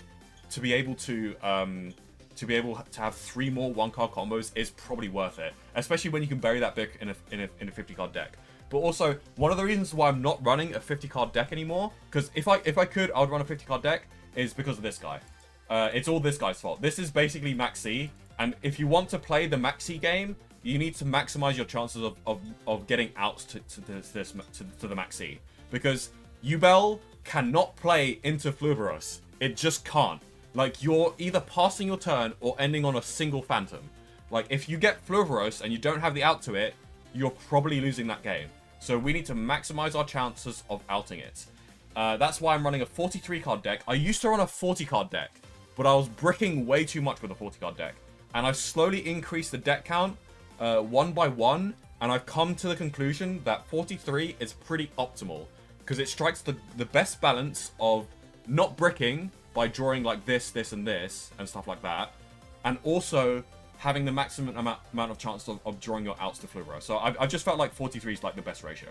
to be able to have 3 more one-card combos is probably worth it, especially when you can bury that brick in a 50-card deck. But also, one of the reasons why I'm not running a 50-card deck anymore, because if I could, I would run a 50-card deck, is because of this guy. It's all this guy's fault. This is basically Max C, and if you want to play the Max C game, you need to maximize your chances of getting outs to the Max C. Because Yubel cannot play into Fluveros. It just can't. Like, you're either passing your turn or ending on a single Phantom. Like, if you get Fluveros and you don't have the out to it, you're probably losing that game. So we need to maximize our chances of outing it. That's why I'm running a 43-card deck. I used to run a 40-card deck, but I was bricking way too much with a 40-card deck. And I've slowly increased the deck count one by one, and I've come to the conclusion that 43 is pretty optimal, because it strikes the best balance of not bricking by drawing like this, and this, and stuff like that, and also having the maximum amount of chance of drawing your outs to Fluvero. So I just felt like 43 is like the best ratio.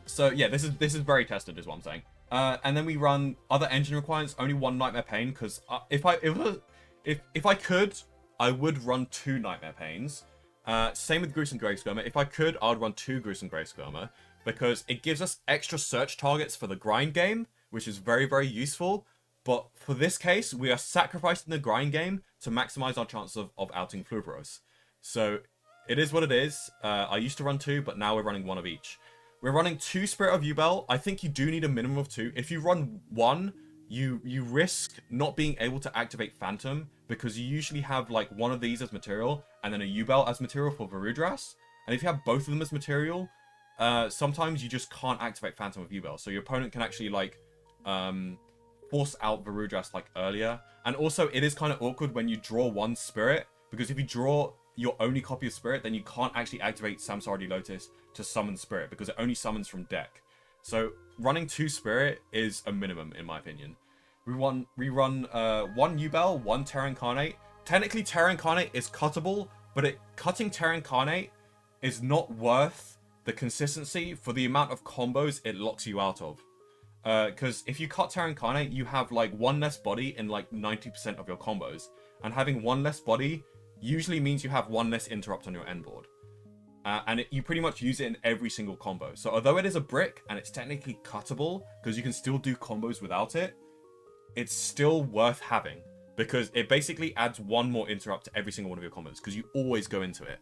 So yeah, this is very tested, is what I'm saying. And then we run other engine requirements, only 1 Nightmare Pain, because if I could, I would run 2 Nightmare Pains. Same with Gruesome Grave Skirmer. If I could, I would run 2 Gruesome Grave Skirmer, because it gives us extra search targets for the grind game, which is very, very useful. But for this case, we are sacrificing the grind game to maximize our chance of outing Fluveros. So it is what it is. I used to run 2, but now we're running 1 of each. We're running 2 Spirit of Yubel. I think you do need a minimum of 2. If you run 1, you risk not being able to activate Phantom, because you usually have like 1 of these as material and then a Yubel as material for Varudras. And if you have both of them as material, sometimes you just can't activate Phantom with Yubel. So your opponent can actually like force out Varudras like earlier. And also it is kind of awkward when you draw 1 Spirit, because if you draw your only copy of Spirit, then you can't actually activate Samsara Lotus to summon Spirit, because it only summons from deck. So running 2 Spirit is a minimum, in my opinion. We run 1 Yubel, 1 Terra Incarnate. Technically, Terra Incarnate is cuttable, but cutting Terra Incarnate is not worth the consistency for the amount of combos it locks you out of. Because if you cut Terra Incarnate, you have like 1 less body in like 90% of your combos. And having 1 less body usually means you have 1 less interrupt on your end board. And you pretty much use it in every single combo. So although it is a brick and it's technically cuttable, because you can still do combos without it, it's still worth having, because it basically adds 1 more interrupt to every single one of your combos, because you always go into it.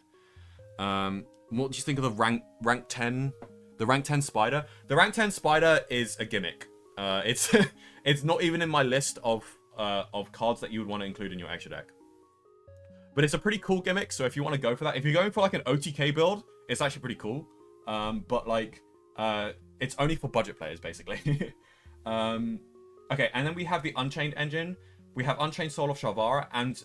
What do you think of the rank 10? The rank 10 spider? The rank 10 spider is a gimmick. It's it's not even in my list of cards that you would want to include in your extra deck. But it's a pretty cool gimmick, so if you want to go for that, if you're going for like an OTK build, it's actually pretty cool. But like, it's only for budget players, basically. Okay, and then we have the Unchained engine. We have Unchained Soul of Shavara, and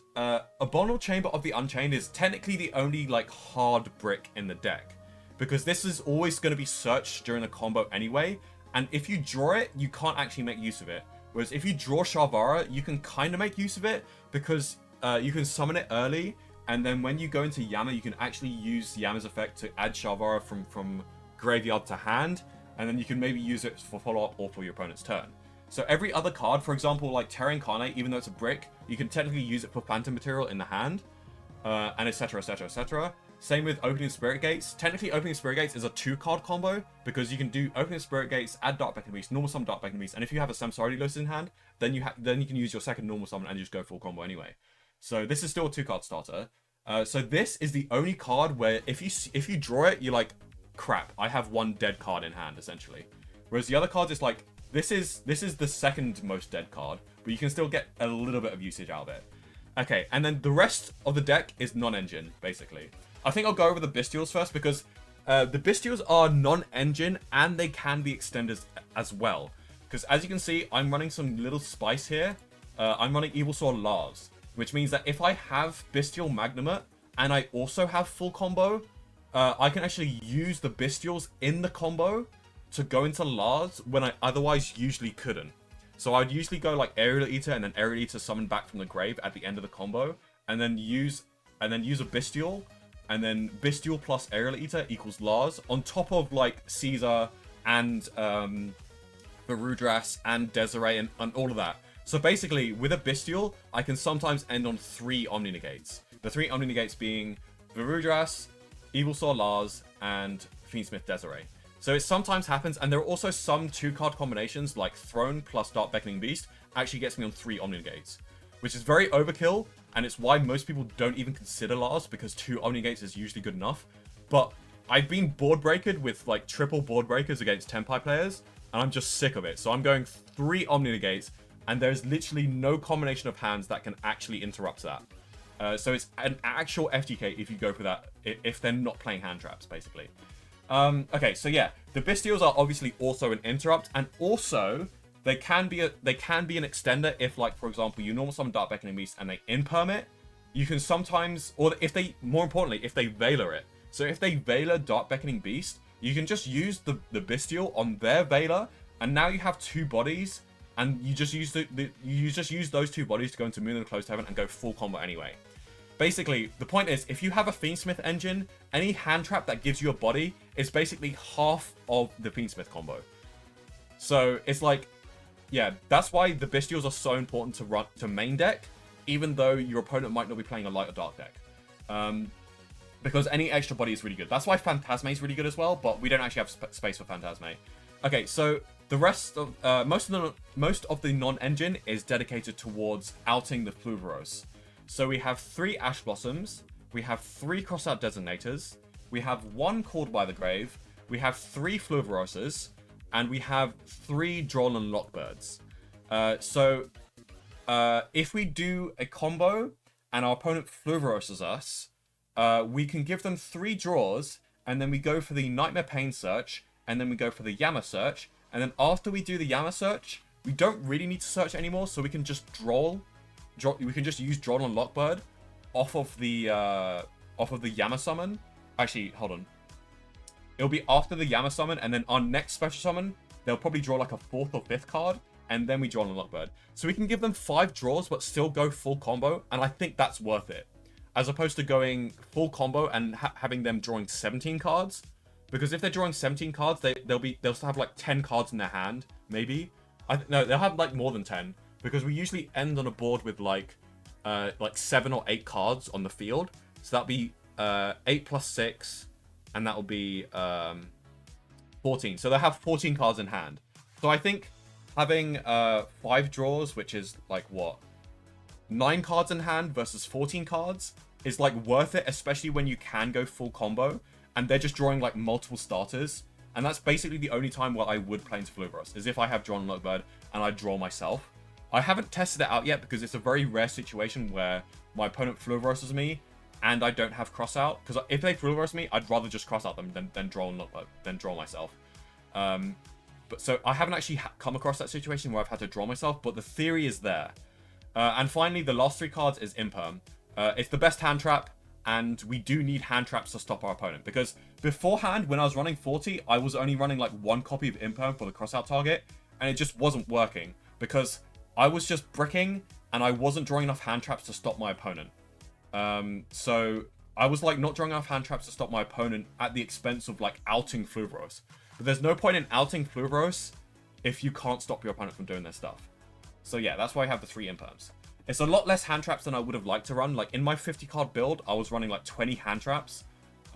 Abominable Chamber of the Unchained is technically the only like hard brick in the deck, because this is always going to be searched during the combo anyway, and if you draw it, you can't actually make use of it. Whereas if you draw Shavara, you can kind of make use of it, because you can summon it early, and then when you go into Yama, you can actually use Yama's effect to add Shavara from graveyard to hand, and then you can maybe use it for follow-up or for your opponent's turn. So every other card, for example, like Terra Incarnate, even though it's a brick, you can technically use it for Phantom material in the hand, and etc, etc, etc. Same with Opening Spirit Gates. Technically, Opening Spirit Gates is a 2-card combo because you can do Opening Spirit Gates, add Dark Beckoning Beast, normal summon Dark Beckoning Beast, and if you have a Samsara List in hand, then you can use your second normal summon and just go full combo anyway. So this is still a 2-card starter. So this is the only card where if you draw it, you're like, crap, I have one dead card in hand essentially. Whereas the other cards, it's like this is the second most dead card, but you can still get a little bit of usage out of it. Okay, and then the rest of the deck is non-engine basically. I think I'll go over the Bestials first because the Bestials are non-engine and they can be extenders as well. Because as you can see, I'm running some little spice here. I'm running Evilsaur Lars, which means that if I have Bestial Magnamut and I also have full combo, I can actually use the Bestials in the combo to go into Lars when I otherwise usually couldn't. So I'd usually go like Aerial Eater and then Aerial Eater summon back from the grave at the end of the combo, and then use a Bestial, and then Bestial plus Aerial Eater equals Lars on top of like Caesar and Varudras and Desiree and all of that. So basically, with a Bestial, I can sometimes end on 3 Omni Negates. The 3 Omni Negates being Varudras, Evilsaur Lars, and Fiendsmith Desiree. So it sometimes happens, and there are also some 2-card combinations, like Throne plus Dark Beckoning Beast, actually gets me on 3 Omni Negates, which is very overkill, and it's why most people don't even consider Lars, because 2 Omni Negates is usually good enough. But I've been board breakered with like triple board breakers against Tenpai players, and I'm just sick of it. So I'm going 3 Omni Negates, and there's literally no combination of hands that can actually interrupt that. So it's an actual FTK if you go for that, if they're not playing hand traps, basically. Okay, so yeah, the Bestials are obviously also an interrupt, and also they can be an extender if, like, for example, you normal summon Dark Beckoning Beast and they imperm it. You can sometimes, or if they, more importantly, if they Veiler it. So if they Veiler Dark Beckoning Beast, you can just use the Bestial on their Veiler, and now you have 2 bodies, and you just use those 2 bodies to go into Moon and Closed Heaven and go full combo anyway. Basically, the point is, if you have a Fiendsmith engine, any hand trap that gives you a body is basically half of the Fiendsmith combo. So it's like, yeah, that's why the Bestials are so important to run to main deck, even though your opponent might not be playing a light or dark deck. Because any extra body is really good. That's why Phantasme is really good as well, but we don't actually have space for Phantasme. Okay, so the rest of most of the non-engine is dedicated towards outing the Fluveros. So we have 3 Ash Blossoms, we have 3 Crossout Designators, we have 1 Called by the Grave, we have 3 Fluveroses, and we have 3 Droll and Lockbirds. If we do a combo and our opponent Fluveroses us, we can give them 3 draws, and then we go for the Nightmare Pain Search, and then we go for the Yama Search, and then after we do the Yama Search, we don't really need to search anymore, so we can just we can just use Droll and Lockbird off of the Yama summon. Actually, hold on. It'll be after the Yama summon, and then our next special summon, they'll probably draw like a 4th or 5th card, and then we Droll and Lockbird. So we can give them 5 draws, but still go full combo, and I think that's worth it. As opposed to going full combo and having them drawing 17 cards. Because if they're drawing 17 cards, they'll still have like 10 cards in their hand, maybe. No, they'll have like more than 10. Because we usually end on a board with like 7 or 8 cards on the field. So that'll be 8 plus 6, and that'll be 14. So they'll have 14 cards in hand. So I think having 5 draws, which is like what? 9 cards in hand versus 14 cards is like worth it, especially when you can go full combo and they're just drawing like multiple starters. And that's basically the only time where I would play into Fluveros, is if I have drawn Lockbird and I draw myself. I haven't tested it out yet because it's a very rare situation where my opponent Fluveroses me and I don't have crossout. Because if they Fluveros me, I'd rather just cross out them than draw myself. But so I haven't actually come across that situation where I've had to draw myself, but the theory is there. And finally, the last 3 cards is Imperm. It's the best hand trap, and we do need hand traps to stop our opponent. Because beforehand, when I was running 40, I was only running like 1 copy of Imperm for the crossout target, and it just wasn't working. Because I was just bricking, and I wasn't drawing enough hand traps to stop my opponent. So I was like not drawing enough hand traps to stop my opponent at the expense of like outing Fluveros. But there's no point in outing Fluveros if you can't stop your opponent from doing their stuff. So yeah, that's why I have the 3 Imperms. It's a lot less hand traps than I would have liked to run. Like in my 50 card build, I was running like 20 hand traps.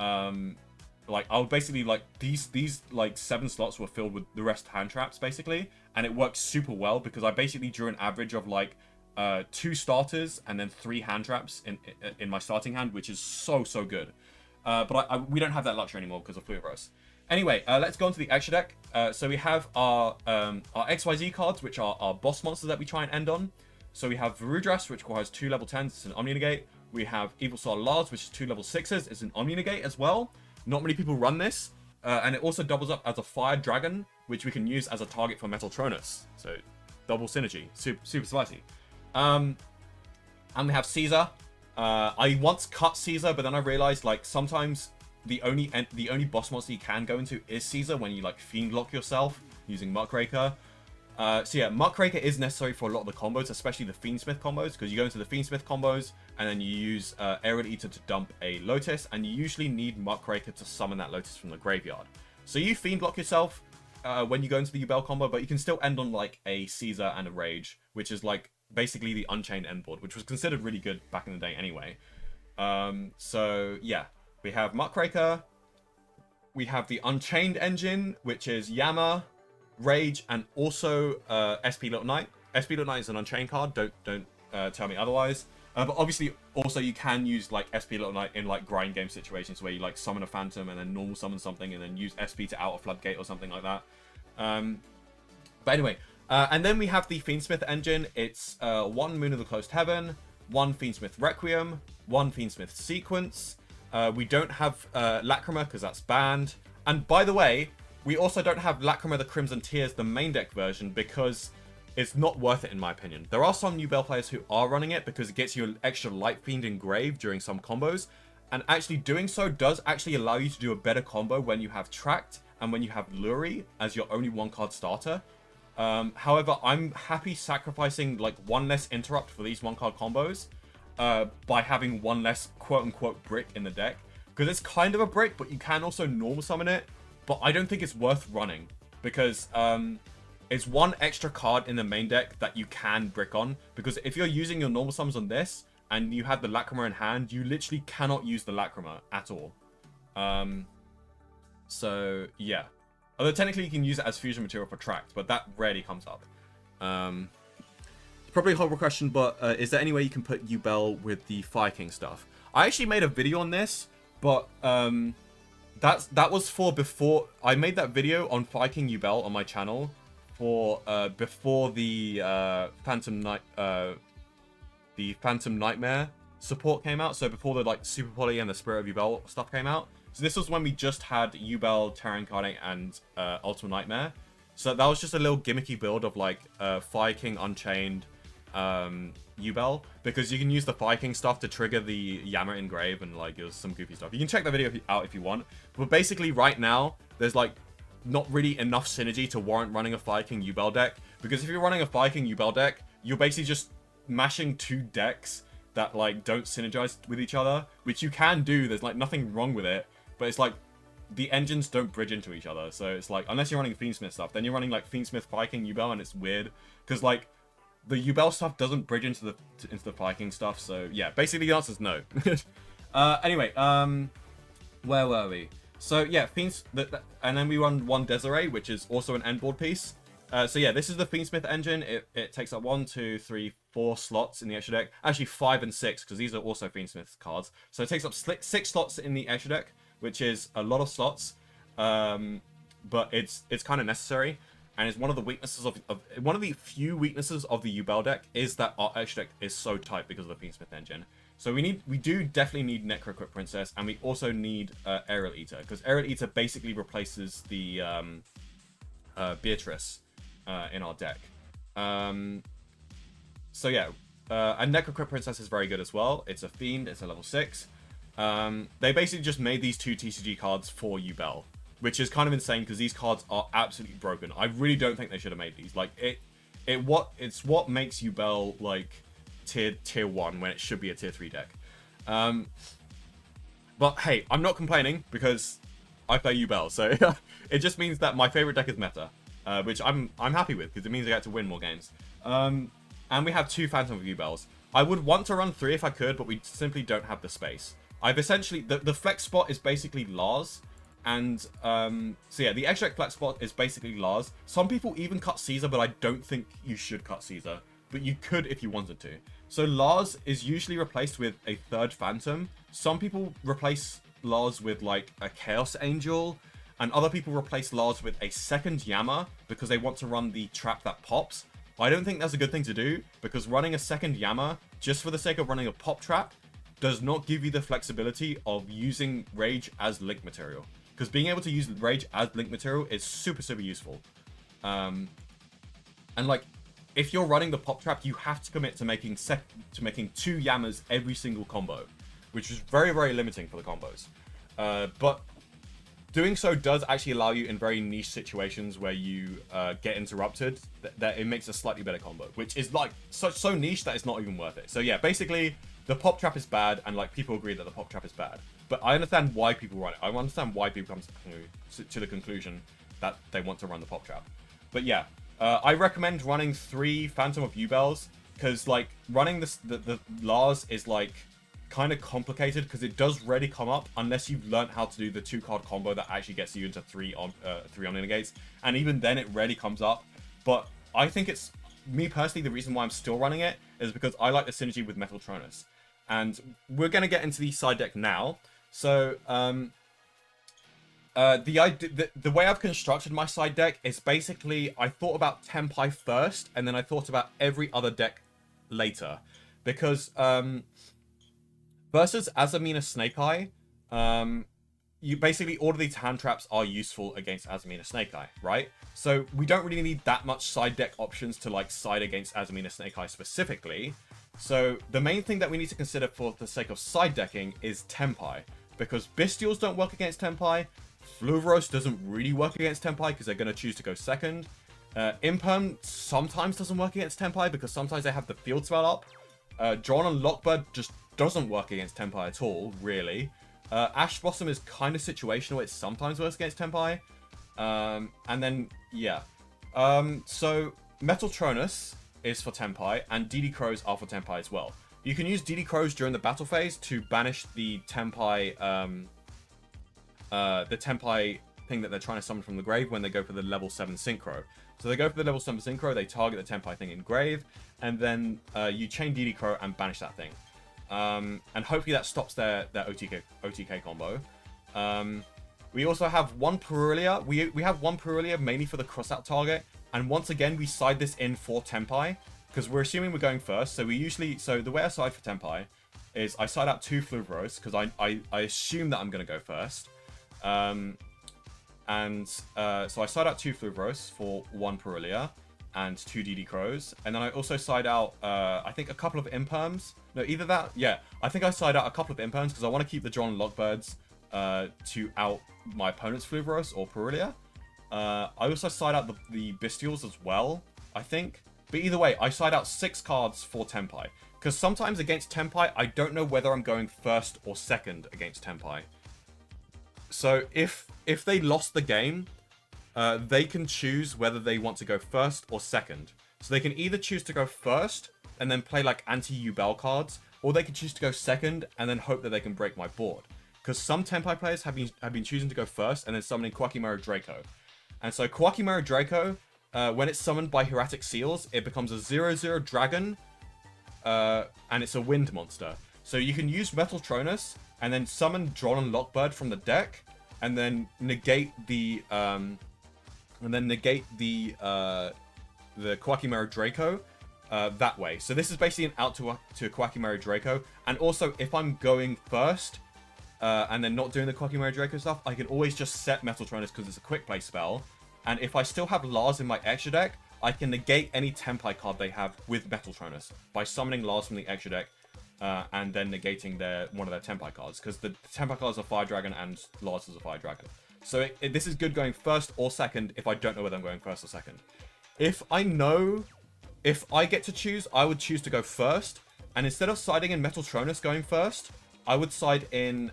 Like I would basically like these like 7 slots were filled with the rest hand traps basically, and it worked super well because I basically drew an average of like 2 starters and then 3 hand traps in my starting hand, which is so good. But we don't have that luxury anymore because of Fluidrose. Anyway, let's go on to the extra deck. So we have our XYZ cards, which are our boss monsters that we try and end on. So we have Varudras, which requires 2 level 10s. It's an Omni Negate. We have Evil Soul Lards, which is 2 level 6s. It's an Omni Negate as well. Not many people run this. And it also doubles up as a Fire Dragon, which we can use as a target for Metaltronus. So double synergy. Super spicy. And we have Caesar. I once cut Caesar, but then I realized like sometimes the only boss monster you can go into is Caesar when you like Fiend Lock yourself using Muckraker. So yeah, Muckraker is necessary for a lot of the combos, especially the Fiendsmith combos, because you go into the Fiendsmith combos and then you use Aerial Eater to dump a Lotus, and you usually need Muckraker to summon that Lotus from the graveyard. So you Fiend Lock yourself when you go into the Yubel combo, but you can still end on like a Caesar and a Rage, which is like basically the Unchained endboard, which was considered really good back in the day anyway. So yeah, we have Muckraker, we have the Unchained engine, which is Yama, Rage, and also SP Little Knight. SP Little Knight is an Unchained card, don't tell me otherwise. But obviously also you can use like SP Little Knight in like grind game situations where you like summon a Phantom and then normal summon something and then use SP to out a Floodgate or something like that. But anyway, and then we have the Fiendsmith engine. It's 1 Moon of the Closed Heaven, 1 Fiendsmith Requiem, 1 Fiendsmith Sequence. We don't have Lacrima because that's banned. And by the way, we also don't have Lacrima the Crimson Tears, the main deck version, because it's not worth it in my opinion. There are some Yubel players who are running it because it gets you an extra Light Fiend engraved during some combos. And actually doing so does actually allow you to do a better combo when you have Tract and when you have Luri as your only 1-card starter. However, I'm happy sacrificing like 1 less interrupt for these 1-card combos by having 1 less quote-unquote brick in the deck. Because it's kind of a brick, but you can also normal summon it. But I don't think it's worth running because it's 1 extra card in the main deck that you can brick on. Because if you're using your normal summons on this and you have the Lacrima in hand, you literally cannot use the Lacrima at all. So yeah. Although technically you can use it as fusion material for Tract, but that rarely comes up. It's probably a horrible question, but is there any way you can put Yubel with the Fire King stuff? I actually made a video on this, but that was for before I made that video on Fire King Yubel on my channel for before the Phantom Nightmare support came out. So before the like Super Poly and the Spirit of Yubel stuff came out. So this was when we just had Yubel, Terra Incarnate, and Ultimate Nightmare. So that was just a little gimmicky build of like Fire King Unchained Yubel, because you can use the Fire King stuff to trigger the Yama Engrave, and like it was some goofy stuff. You can check that video out if you want. But basically right now, there's like not really enough synergy to warrant running a Fire King Yubel deck, because if you're running a Fire King Yubel deck, you're basically just mashing 2 decks that like don't synergize with each other, which you can do. There's like nothing wrong with it. But it's like, the engines don't bridge into each other. So it's like, unless you're running Fiendsmith stuff, then you're running like Fiendsmith, Fire King, Yubel, and it's weird. Because like, the Yubel stuff doesn't bridge into the Fire King stuff. So yeah, basically the answer is no. Anyway, where were we? So yeah, and then we run 1 Desiree, which is also an endboard piece. So yeah, this is the Fiendsmith engine. It takes up 1, 2, 3, 4 slots in the extra deck. Actually 5 and 6, because these are also Fiendsmith cards. So it takes up 6 slots in the extra deck, which is a lot of slots, but it's kind of necessary, and it's one of the weaknesses of one of the few weaknesses of the Yubel deck is that our extra deck is so tight because of the Fiendsmith engine. So we do definitely need Necro Crypt Princess, and we also need Aerial Eater, because Aerial Eater basically replaces the Beatrice in our deck. So yeah, and Necro Crypt Princess is very good as well. It's a Fiend, it's a level 6. They basically just made these 2 TCG cards for Yubel, which is kind of insane because these cards are absolutely broken. I really don't think they should have made these. Like it's what makes Yubel like tier 1 when it should be a tier 3 deck. But hey, I'm not complaining because I play Yubel, so it just means that my favorite deck is meta, which I'm happy with because it means I get to win more games. And we have 2 Phantom of Yubels. I would want to run 3 if I could, but we simply don't have the space. I've essentially the flex spot is basically Lars, and so yeah, the extra deck flex spot is basically Lars. Some people even cut Caesar, but I don't think you should cut Caesar, but you could if you wanted to. So Lars is usually replaced with a third Phantom. Some people replace Lars with like a Chaos Angel, and other people replace Lars with a second Yama because they want to run the trap that pops. I don't think that's a good thing to do, because running a second Yama just for the sake of running a pop trap does not give you the flexibility of using Rage as link material. Because being able to use Rage as link material is super, super useful. And like, if you're running the pop trap, you have to commit to making 2 Yamas every single combo, which is very, very limiting for the combos. But doing so does actually allow you in very niche situations where you get interrupted, that it makes a slightly better combo, which is like so niche that it's not even worth it. So yeah, basically the pop trap is bad, and like people agree that the pop trap is bad. But I understand why people run it. I understand why people come to the conclusion that they want to run the pop trap. But yeah, I recommend running 3 Phantom of Yubels, because like running the Lars is like kind of complicated, because it does rarely come up unless you've learned how to do the 2-card combo that actually gets you into 3 Omni Negates, and even then it rarely comes up. But I think it's, me personally, the reason why I'm still running it is because I like the synergy with Metaltronus, and we're going to get into the side deck now. So the way I've constructed my side deck is basically I thought about Tenpai first, and then I thought about every other deck later, because versus Azamina Snake Eye, you basically, all of these hand traps are useful against Azamina Snake Eye, right? So we don't really need that much side deck options to like side against Azamina Snake Eye specifically. So the main thing that we need to consider for the sake of side decking is Tenpai, because Bestials don't work against Tenpai, Fluvros doesn't really work against Tenpai because they're going to choose to go second. Imperm sometimes doesn't work against Tenpai because sometimes they have the field spell up. Drawn on Lockbird just doesn't work against Tenpai at all, really. Ash Blossom is kind of situational. It sometimes works against Tenpai. And then, yeah. So, Metaltronus is for Tenpai, and DD Crows are for Tenpai as well. You can use DD Crows during the battle phase to banish the Tenpai thing that they're trying to summon from the grave when they go for the level 7 Synchro. So they go for the level 7 Synchro, they target the Tenpai thing in grave, and then you chain DD Crow and banish that thing. And hopefully that stops their OTK combo. We also have one Purulia. We have one Purulia mainly for the crossout target, and once again we side this in for Tenpai because we're assuming we're going first. So the way I side for Tenpai is I side out 2 Fluvros because I assume that I'm gonna go first. So I side out 2 Fluvros for 1 Purulia and 2 DD Crows, and then I also side out I think a couple of Imperms. No, either that, yeah, I think I side out a couple of Imperms because I want to keep the John Lockbirds to out my opponent's Fluvros or Purulia. I also side out the Bestials as well, I think. But either way, I side out 6 cards for Tenpai, because sometimes against Tenpai I don't know whether I'm going first or second against Tenpai. So if they lost the game, they can choose whether they want to go first or second. So they can either choose to go first and then play like anti-Yubel cards, or they can choose to go second and then hope that they can break my board. Because some Tenpai players have been choosing to go first and then summoning Kwakimaru Draco. And so Kwakimaru Draco, when it's summoned by Hieratic Seals, it becomes a 0/0 dragon, and it's a wind monster. So you can use Metaltronus and then summon Drawn and Lockbird from the deck, and then negate the Kwakimaru Draco that way. So this is basically an out to Kwakimaru Draco. And also, if I'm going first and then not doing the Kwakimaru Draco stuff, I can always just set Metaltronus because it's a quick play spell. And if I still have Lars in my extra deck, I can negate any Tenpai card they have with Metaltronus by summoning Lars from the extra deck and then negating one of their Tenpai cards, because the Tenpai cards are Fire Dragon and Lars is a Fire Dragon. So this is good going first or second if I don't know whether I'm going first or second. If I get to choose, I would choose to go first, and instead of siding in Metaltronus going first, I would side in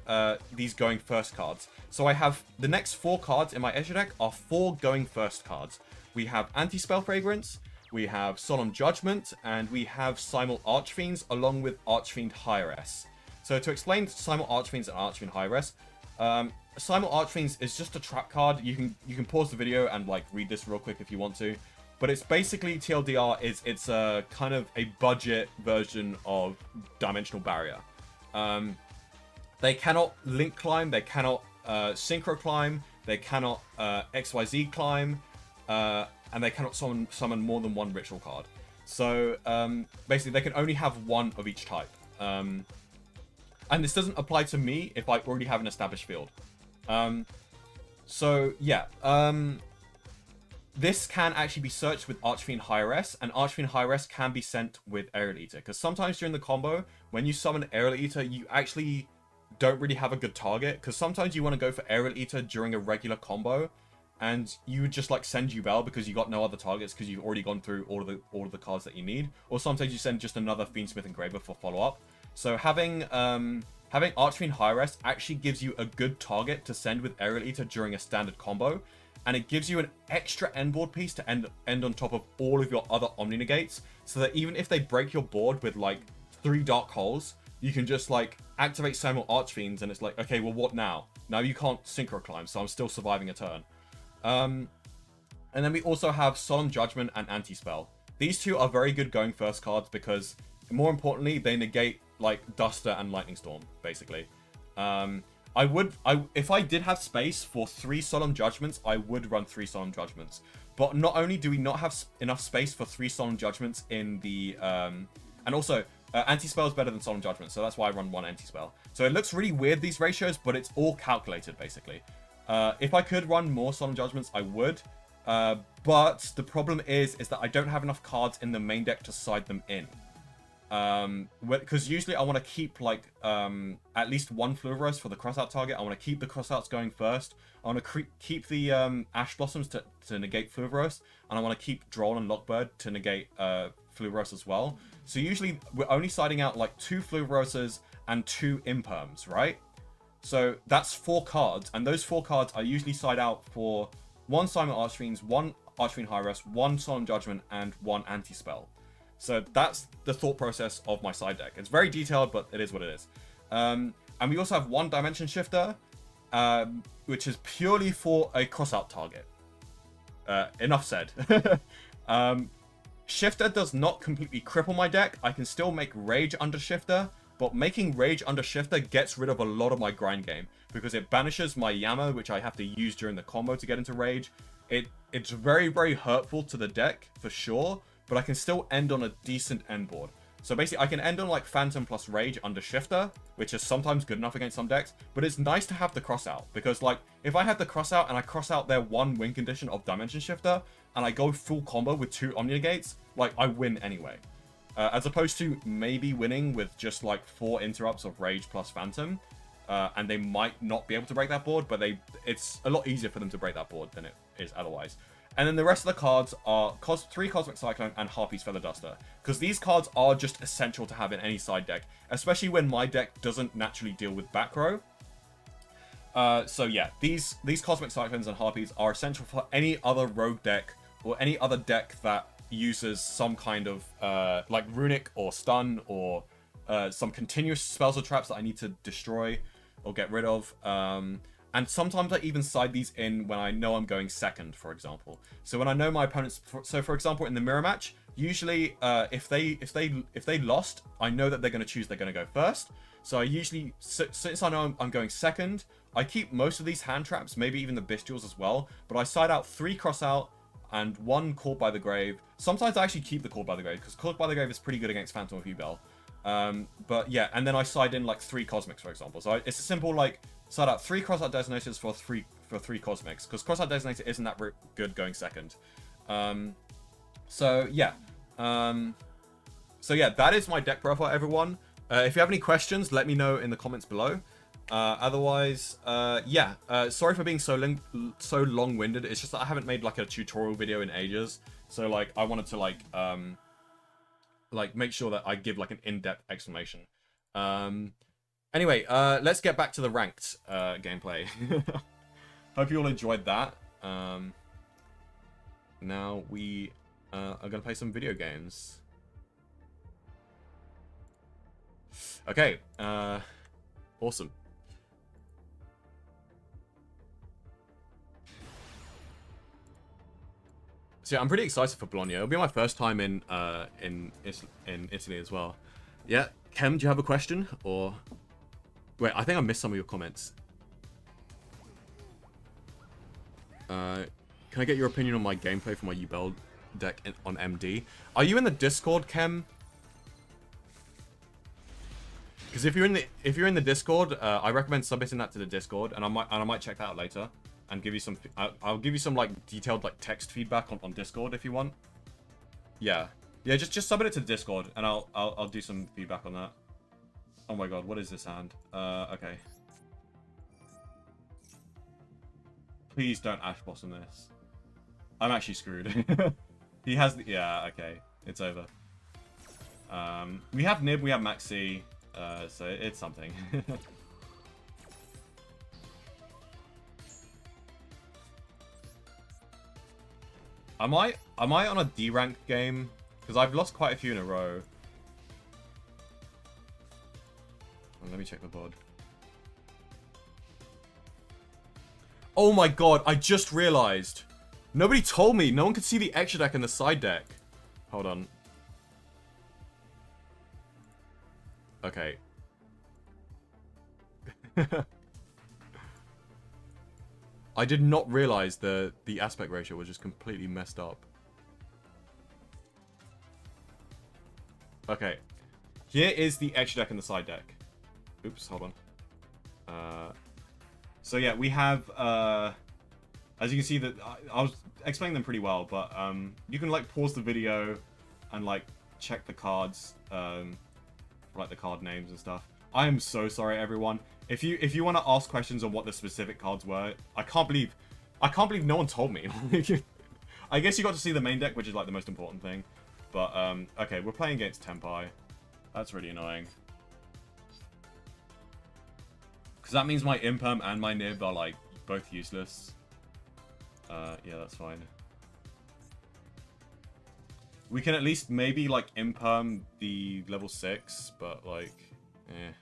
these going first cards. So I have the next 4 cards in my extra deck are 4 going first cards. We have Anti-Spell Fragrance, we have Solemn Judgment, and we have Simul Archfiends along with Archfiend Higher S. So to explain Simul Archfiends and Archfiend High-Res, Simul Archfiends is just a trap card. You can pause the video and like read this real quick if you want to. But it's basically, TLDR, it's a kind of a budget version of Dimensional Barrier. They cannot link climb, they cannot synchro climb, they cannot XYZ climb, and they cannot summon more than one ritual card. So basically they can only have one of each type. And this doesn't apply to me if I already have an established field. So yeah, this can actually be searched with Archfiend High-Res, and Archfiend High-Res can be sent with Aerial Eater. Because sometimes during the combo, when you summon Aerial Eater, you actually don't really have a good target. Because sometimes you want to go for Aerial Eater during a regular combo, and you would just like send Yubel because you got no other targets because you've already gone through all of the cards that you need. Or sometimes you send just another Fiendsmith Engraver for follow-up. So having Archfiend High-Res actually gives you a good target to send with Aerial Eater during a standard combo. And it gives you an extra end board piece to end on top of all of your other Omni Negates. So that even if they break your board with like 3 Dark Holes, you can just like activate Simul Archfiends and it's like, okay, well what now? Now you can't Synchro Climb, so I'm still surviving a turn. And then we also have Solemn Judgment and Anti-Spell. These two are very good going first cards because, more importantly, they negate like Duster and Lightning Storm, basically. If I did have space for 3 Solemn Judgments, I would run 3 Solemn Judgments. But not only do we not have enough space for 3 Solemn Judgments in the... and also, Anti-Spell is better than Solemn Judgment, so that's why I run 1 Anti-Spell. So it looks really weird, these ratios, but it's all calculated, basically. If I could run more Solemn Judgments, I would. But the problem is that I don't have enough cards in the main deck to side them in. Because usually I want to keep like at least 1 Fluveros for the crossout target. I want to keep the crossouts going first. I want to keep the Ash Blossoms to negate Fluveros, and I want to keep Droll and Lockbird to negate Fluveros as well. So usually we're only siding out like 2 Fluveroses and 2 Imperms, right? So that's 4 cards, and those 4 cards I usually side out for 1 Simul Archfiends, 1 Archfiend High-Res, 1 Solemn Judgment, and 1 Anti-Spell. So that's the thought process of my side deck. It's very detailed, but it is what it is. And we also have 1 Dimension Shifter, which is purely for a crossout target. Enough said. Shifter does not completely cripple my deck. I can still make Rage under Shifter, but making Rage under Shifter gets rid of a lot of my grind game because it banishes my Yama, which I have to use during the combo to get into Rage. It's very, very hurtful to the deck, for sure, but I can still end on a decent end board. So basically, I can end on like Phantom plus Rage under Shifter, which is sometimes good enough against some decks, but it's nice to have the crossout, because like, if I have the crossout and I cross out their 1 win condition of Dimension Shifter, and I go full combo with 2 Omni Negates, like, I win anyway. As opposed to maybe winning with just like 4 interrupts of Rage plus Phantom, and they might not be able to break that board, but it's a lot easier for them to break that board than it is otherwise. And then the rest of the cards are 3 Cosmic Cyclone and Harpy's Feather Duster, because these cards are just essential to have in any side deck, especially when my deck doesn't naturally deal with back row. So yeah, these Cosmic Cyclones and Harpies are essential for any other rogue deck or any other deck that uses some kind of like Runic or Stun or some continuous spells or traps that I need to destroy or get rid of. And sometimes I even side these in when I know I'm going second, for example. So when I know my opponents, so for example in the mirror match, usually if they lost, I know that they're going to go first. So I usually, since I know I'm going second, I keep most of these hand traps, maybe even the Bestials as well. But I side out 3 Crossout and 1 Called by the Grave. Sometimes I actually keep the Called by the Grave, because Called by the Grave is pretty good against Phantom of Yubel. But yeah, and then I side in like 3 Cosmics, for example. So it's a simple like side out 3 Crossout Detonators for 3 Cosmics, because Crossout Detonator isn't that good going second. So yeah, that is my deck profile, everyone. If you have any questions, let me know in the comments below. Otherwise, yeah, sorry for being so long-winded. It's just that I haven't made like a tutorial video in ages, so like I wanted to like make sure that I give like an in-depth explanation. Anyway, let's get back to the ranked gameplay. Hope you all enjoyed that. Now we are gonna play some video games. Okay, Awesome. So yeah, I'm pretty excited for Bologna. It'll be my first time in Italy as well. Yeah, Kem, do you have a question? Or wait, I think I missed some of your comments. Can I get your opinion on my gameplay for my Yubel deck on MD? Are you in the Discord, Kem? Because if you're in the Discord, I recommend submitting that to the Discord, and I might check that out later and give you some. I'll give you some like detailed like text feedback on Discord if you want. Yeah, just submit it to the Discord, and I'll do some feedback on that. Oh my god, what is this hand? Okay. Please don't Ash Blossom this. I'm actually screwed. He has the... Yeah, okay. It's over. We have Nib, we have Maxi, so it's something. Am I on a D rank game? Because I've lost quite a few in a row. Oh, let me check the board. Oh my god, I just realized. Nobody told me. No one could see the extra deck and the side deck. Hold on. Okay. I did not realize the aspect ratio was just completely messed up. Okay. Here is the extra deck and the side deck. Oops, hold on. So yeah, we have, as you can see, that I was explaining them pretty well, but you can like pause the video and like check the cards, like the card names and stuff. I am so sorry, everyone. If you want to ask questions on what the specific cards were, I can't believe no one told me. I guess you got to see the main deck, which is like the most important thing. But okay, we're playing against Tenpai. That's really annoying. Because that means my Imperm and my Nib are, like, both useless. Yeah, that's fine. We can at least maybe, like, Imperm the level 6, but, like, eh.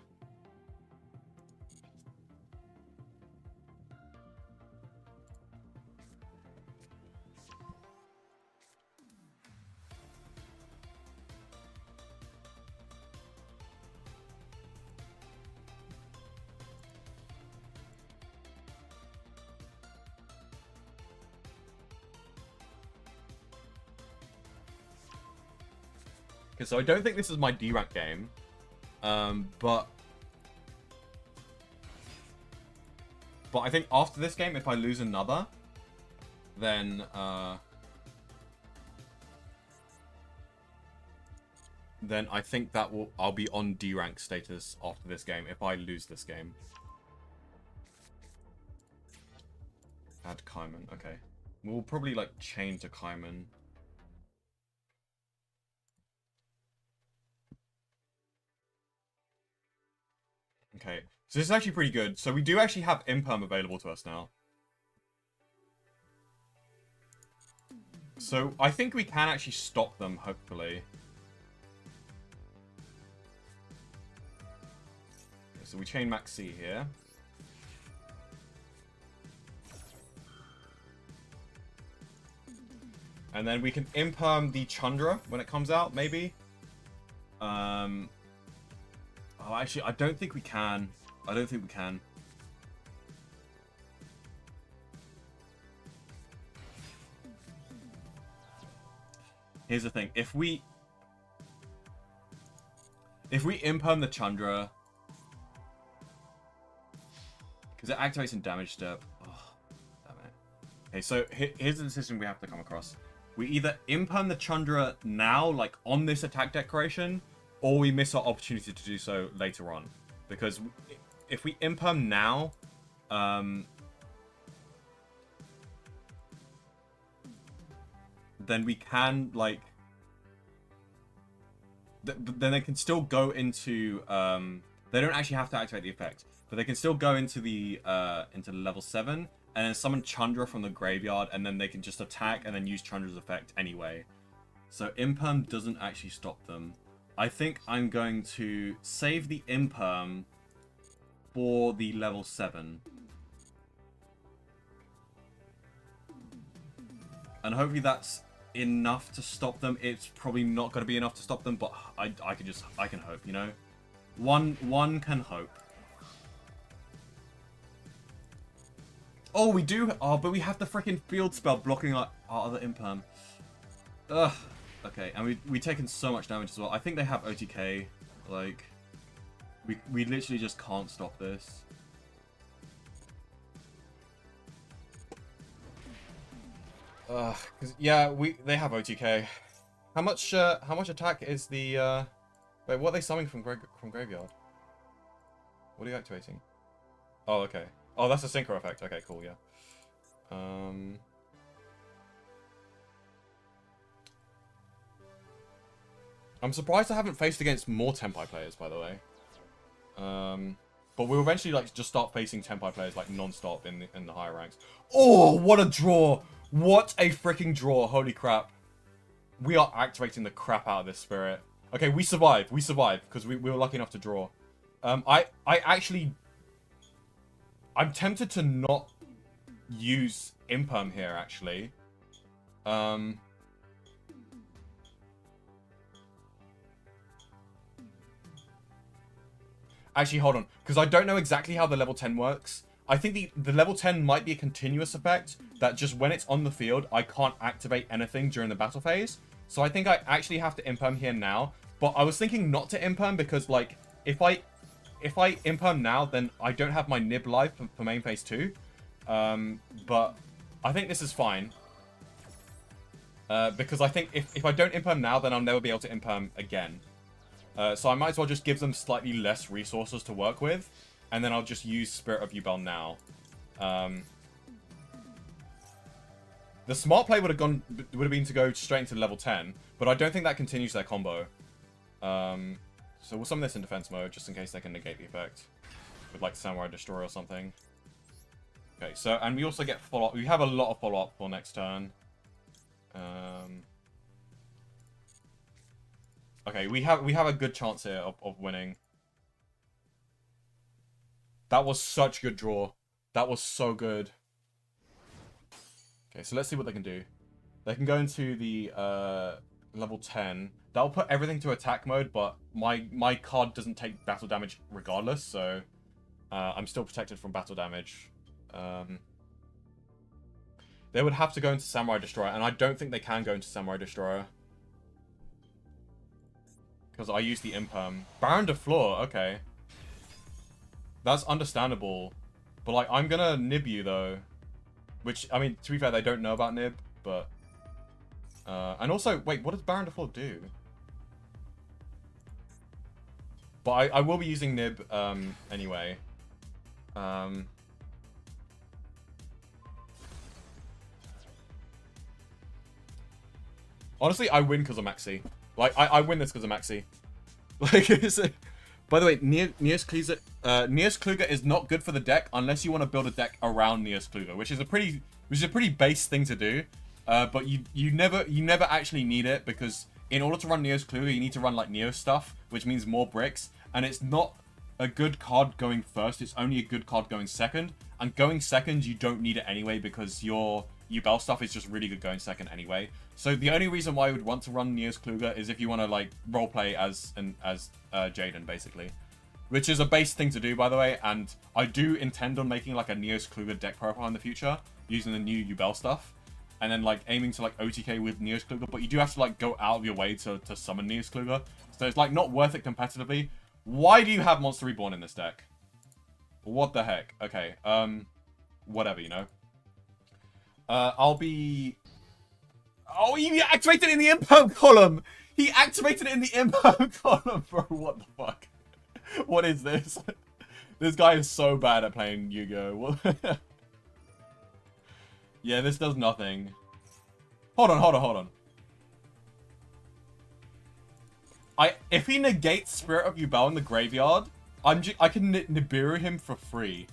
Okay, so I don't think this is my D-rank game, but I think after this game, if I lose another, then I think that I'll be on D-rank status after this game if I lose this game. Add Kaiman, okay. We'll probably like chain to Kaiman. Okay, so this is actually pretty good. So we do actually have Imperm available to us now. So I think we can actually stop them, hopefully. So we chain Maxi here. And then we can Imperm the Chandra when it comes out, maybe. Oh, actually, I don't think we can. I don't think we can. Here's the thing. If we Imperm the Chandra, because it activates in damage step. Oh, damn it. Okay, so here's the decision we have to come across. We either Imperm the Chandra now, like on this attack decoration, or we miss our opportunity to do so later on. Because if we Imperm now, then we can, like... then they can still go into... they don't actually have to activate the effect. But they can still go into the level 7, and then summon Chandra from the graveyard, and then they can just attack and then use Chandra's effect anyway. So Imperm doesn't actually stop them. I think I'm going to save the Imperm for the level 7. And hopefully that's enough to stop them. It's probably not going to be enough to stop them, but I can hope, you know? One can hope. Oh, we do. Oh, but we have the freaking field spell blocking our other imperm. Ugh. Okay, and we taken so much damage as well. I think they have OTK. Like, we literally just can't stop this. Cause yeah, they have OTK. How much attack is the wait, what are they summoning from graveyard? What are you activating? Oh, okay. Oh, that's a synchro effect. Okay, cool, yeah. I'm surprised I haven't faced against more Tenpai players, by the way. But we'll eventually like just start facing Tenpai players like non-stop in the higher ranks. Oh, what a draw! What a freaking draw! Holy crap! We are activating the crap out of this spirit. Okay, we survived. We survived because we were lucky enough to draw. I'm tempted to not use Imperm here, actually. Actually, hold on, because I don't know exactly how the level 10 works. I think the level 10 might be a continuous effect, that just when it's on the field, I can't activate anything during the battle phase. So I think I actually have to Imperm here now. But I was thinking not to Imperm because, like, if I Imperm now, then I don't have my Nib live for main phase 2. But I think this is fine. Because I think if I don't Imperm now, then I'll never be able to Imperm again. So I might as well just give them slightly less resources to work with. And then I'll just use Spirit of Yubel now. The smart play would have been to go straight into level 10. But I don't think that continues their combo. So we'll summon this in defense mode, just in case they can negate the effect. With like Samurai Destroy or something. Okay, so, and we also get follow-up. We have a lot of follow-up for next turn. Okay, we have a good chance here of winning. That was such a good draw. That was so good. Okay, so let's see what they can do. They can go into the level 10. That'll put everything to attack mode, but my card doesn't take battle damage regardless, so I'm still protected from battle damage. They would have to go into Samurai Destroyer, and I don't think they can go into Samurai Destroyer. Because I use the Imperm. Baron de Fleur, okay. That's understandable. But, like, I'm gonna Nib you, though. Which, I mean, to be fair, they don't know about Nib, but... and also, wait, what does Baron de Fleur do? But I will be using Nib, anyway. Honestly, I win because of Maxi. Like, I win this because of Maxi. Like, by the way, Neos Kluger is not good for the deck unless you want to build a deck around Neos Kluger, which is a pretty base thing to do. But you never actually need it, because in order to run Neos Kluger, you need to run like Neo stuff, which means more bricks, and it's not a good card going first. It's only a good card going second, and going second you don't need it anyway because your Yubel stuff is just really good going second anyway. So the only reason why I would want to run Neos Kluger is if you want to like roleplay as Jaden, basically. Which is a base thing to do, by the way, and I do intend on making like a Neos Kluger deck profile in the future, using the new Yubel stuff. And then like aiming to like OTK with Neos Kluger, but you do have to like go out of your way to summon Neos Kluger. So it's like not worth it competitively. Why do you have Monster Reborn in this deck? What the heck? Okay, whatever, you know. I'll be... Oh, he activated it in the Imperm column! He activated it in the Imperm column, bro. What the fuck? What is this? This guy is so bad at playing Yu-Gi-Oh! Yeah, this does nothing. Hold on. If he negates Spirit of Yubel in the graveyard, I can Nibiru him for free.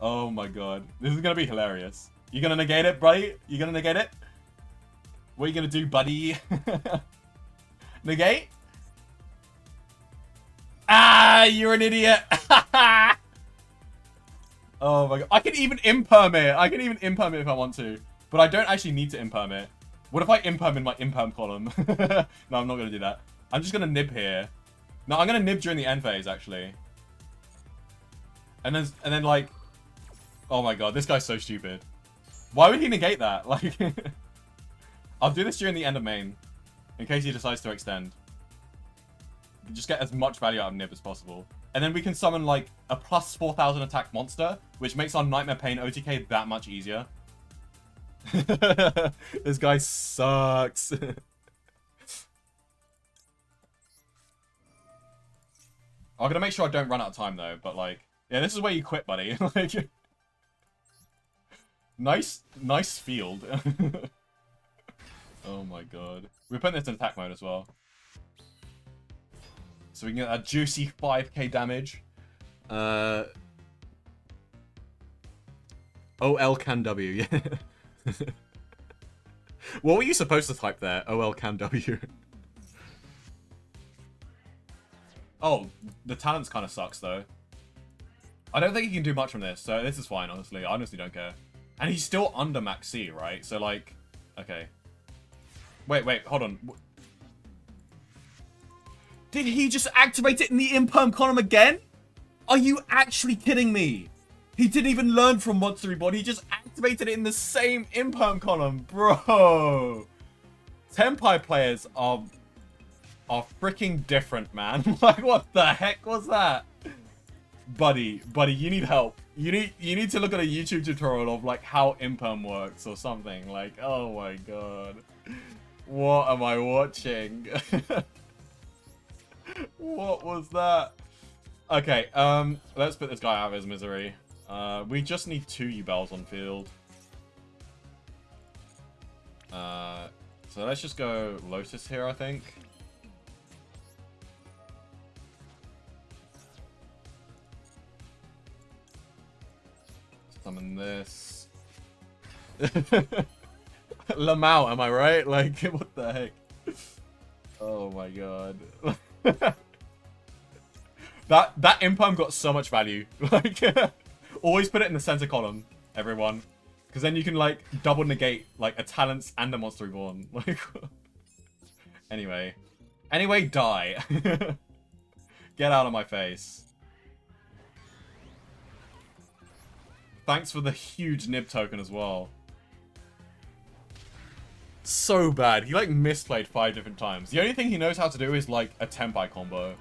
Oh my god. This is gonna be hilarious. You gonna negate it, buddy? You gonna negate it? What are you gonna do, buddy? Negate? Ah, you're an idiot. Oh my god. I can even imperm it. I can even imperm it if I want to. But I don't actually need to imperm it. What if I imperm in my imperm column? No, I'm not going to do that. I'm just going to nib here. No, I'm going to nib during the end phase, actually. And then like... Oh my god, this guy's so stupid. Why would he negate that? Like... I'll do this during the end of main. In case he decides to extend. Just get as much value out of nib as possible. And then we can summon like a plus 4,000 attack monster, which makes our Nightmare Pain OTK that much easier. This guy sucks. I'm gonna make sure I don't run out of time though, but like, yeah, this is where you quit, buddy. Like, nice field. Oh my god. We're putting this in attack mode as well. So we can get that juicy 5k damage. OL can W, yeah. What were you supposed to type there? OL can W. Oh, the talents kind of sucks though. I don't think he can do much from this, so this is fine, honestly. I honestly don't care. And he's still under max C, right? So like, okay. Wait, hold on. Did he just activate it in the imperm column again? Are you actually kidding me? He didn't even learn from Monster Reborn. He just activated it in the same imperm column. Bro. Tenpai players are freaking different, man. Like, what the heck was that? Buddy, you need help. You need to look at a YouTube tutorial of like how imperm works or something. Like, oh my god. What am I watching? What was that? Okay, let's put this guy out of his misery. We just need 2 Yubels on field. So let's just go Lotus here, I think. Summon this. Lamau, am I right? Like, what the heck? Oh my god. That imperm got so much value. Like, always put it in the center column, everyone. Because then you can, like, double negate, like, a Talents and a Monster Reborn. Like, anyway. Anyway, die. Get out of my face. Thanks for the huge nib token as well. So bad. He, like, misplayed 5 different times. The only thing he knows how to do is, like, a Tenpai combo.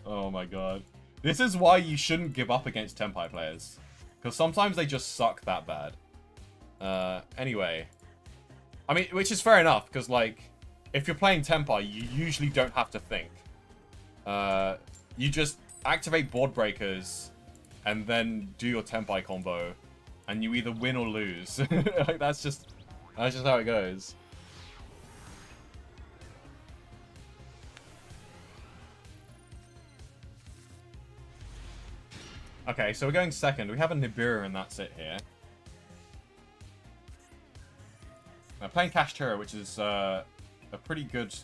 Oh my god. This is why you shouldn't give up against Tenpai players. Because sometimes they just suck that bad. Anyway. I mean, which is fair enough, because, like, if you're playing Tenpai, you usually don't have to think. You just activate board breakers, and then do your Tenpai combo, and you either win or lose. Like, that's just how it goes. Okay, so we're going second. We have a Nibiru, and that's it here. We're playing Kashtira, which is a pretty good...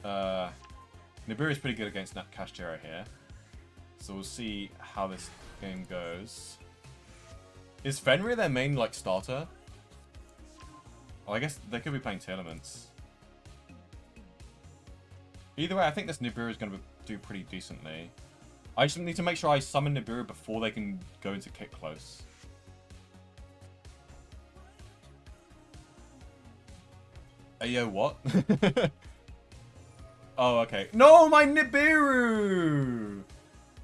Nibiru is pretty good against Kashtira here. So we'll see how this game goes. Is Fenrir their main, like, starter? Oh, I guess they could be playing Elements. Either way, I think this Nibiru is going to do pretty decently. I just need to make sure I summon Nibiru before they can go into kick close. Ayo, what? Oh, okay. No, my Nibiru!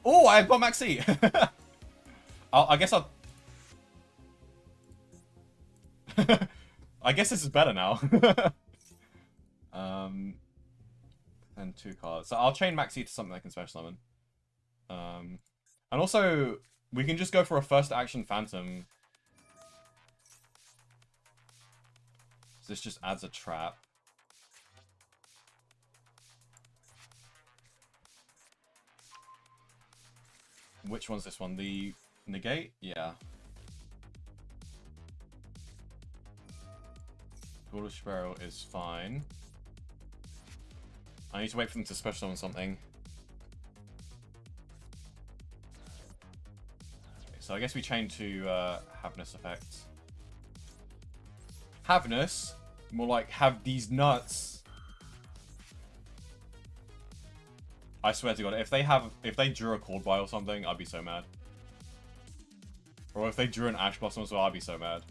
Oh, I've got Maxi! I guess I'll... I guess this is better now. And 2 cards. So I'll chain Maxi to something I can special summon. And also, we can just go for a first action Phantom. So this just adds a trap. Which one's this one? The negate? Yeah. Foolish Sparrow is fine. I need to wait for them to special summon something. Okay, so I guess we chain to Havness effects. Havness? More like have these nuts. I swear to God, if they drew a Cold Bite or something, I'd be so mad. Or if they drew an Ash Blossom as well, I'd be so mad.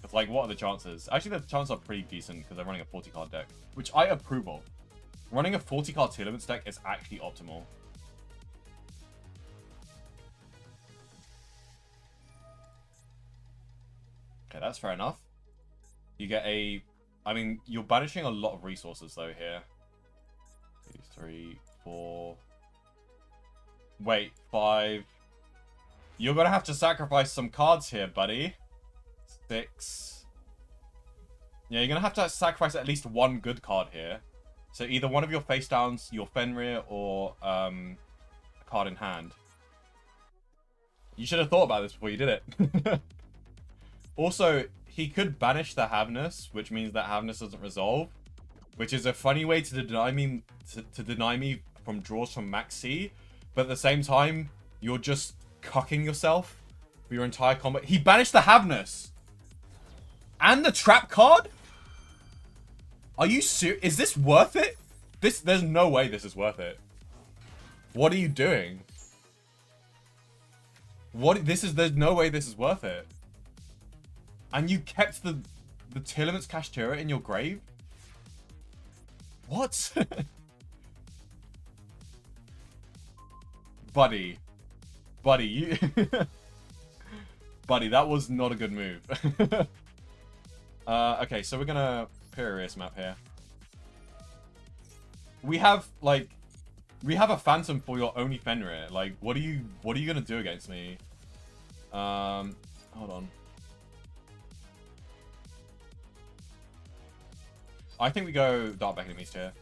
But like, what are the chances? Actually, the chances are pretty decent because they're running a 40-card deck, which I approve of. Running a 40-card Tear Limits deck is actually optimal. Okay, that's fair enough. You get a... I mean, you're banishing a lot of resources, though, here. 2, 3, 4... Wait, 5... You're gonna have to sacrifice some cards here, buddy. 6... Yeah, you're gonna have to sacrifice at least one good card here. So either one of your face downs, your Fenrir, or a card in hand. You should have thought about this before you did it. Also, he could banish the Havness, which means that Havness doesn't resolve, which is a funny way to deny me from draws from Max C. But at the same time, you're just cucking yourself for your entire combat. He banished the Havness and the trap card. Are you serious? Is this worth it? There's no way this is worth it. What are you doing? There's no way this is worth it. And you kept the Tear Limits Kashtira in your grave? What? Buddy, you... Buddy, that was not a good move. Okay, so we're gonna Pyrrhus map here. We have a Phantom for your only Fenrir. Like, what are you gonna do against me? Hold on. I think we go Dark Beckoning Beast here.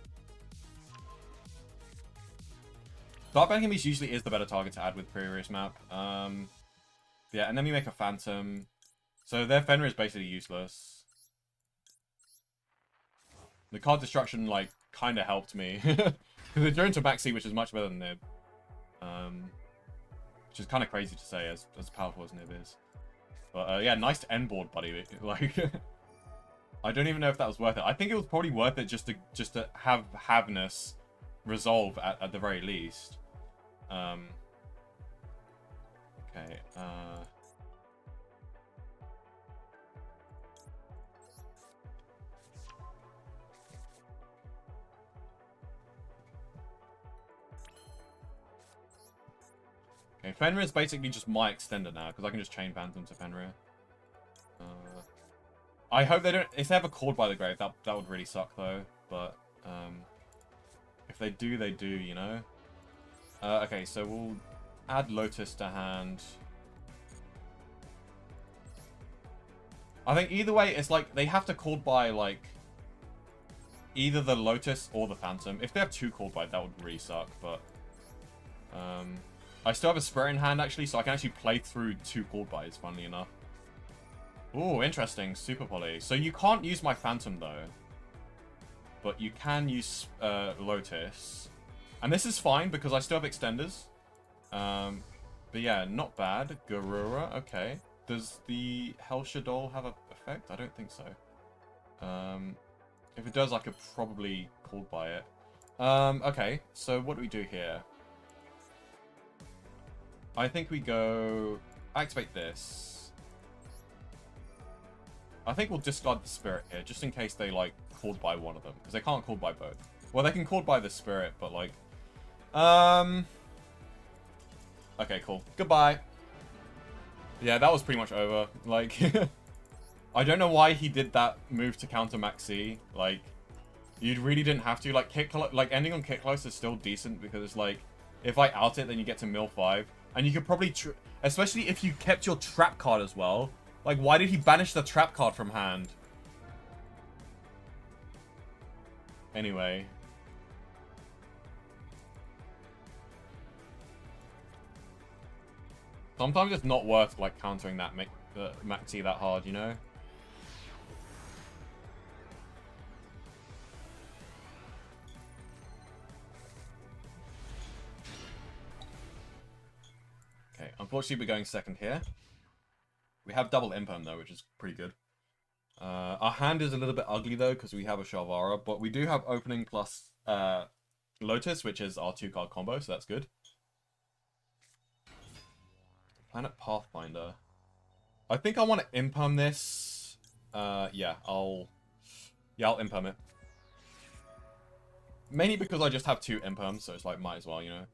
Dark Beckoning Beast usually is the better target to add with Pyrrhus map. Yeah, and then we make a Phantom. So their Fenrir is basically useless. The card destruction, like, kind of helped me. Because they're drawn to Maxi, which is much better than Nib. Which is kind of crazy to say, as powerful as Nib is. But, yeah, nice to end board, buddy. Like... I don't even know if that was worth it. I think it was probably worth it just to have Havness resolve at the very least. Okay. Okay, Fenrir is basically just my extender now because I can just chain Phantom to Fenrir. I hope they don't... If they have a Cord by the Grave, that would really suck, though. But, if they do, they do, you know? Okay, so we'll add Lotus to hand. I think either way, it's like, they have to Cord by, like, either the Lotus or the Phantom. If they have 2 Cord by, that would really suck, but... I still have a Spirit in hand, actually, so I can actually play through 2 Cord Buys, funnily enough. Ooh, interesting. Super Poly. So you can't use my Phantom, though. But you can use Lotus. And this is fine, because I still have Extenders. But yeah, not bad. Garura, okay. Does the Hellshire Doll have an effect? I don't think so. If it does, I could probably Call by it. Okay, so what do we do here? I think we go... Activate this. I think we'll discard the Spirit here, just in case they, like, called by one of them. Because they can't call by both. Well, they can call by the Spirit, but, like... Okay, cool. Goodbye. Yeah, that was pretty much over. Like... I don't know why he did that move to counter Maxi. Like, you really didn't have to. Like, ending on Kick Close is still decent, because it's like... If I out it, then you get to mill 5. And you could probably... Especially if you kept your Trap card as well. Like, why did he banish the Trap card from hand? Anyway. Sometimes it's not worth, like, countering that Maxi that hard, you know? Unfortunately, we're going second here. We have double imperm though, which is pretty good. Our hand is a little bit ugly though, because we have a Shalvara, but we do have opening plus Lotus, which is our 2-card combo, so that's good. Planet Pathfinder. I think I want to imperm this. Yeah, I'll imperm it. Mainly because I just have 2 imperms, so it's like, might as well, you know.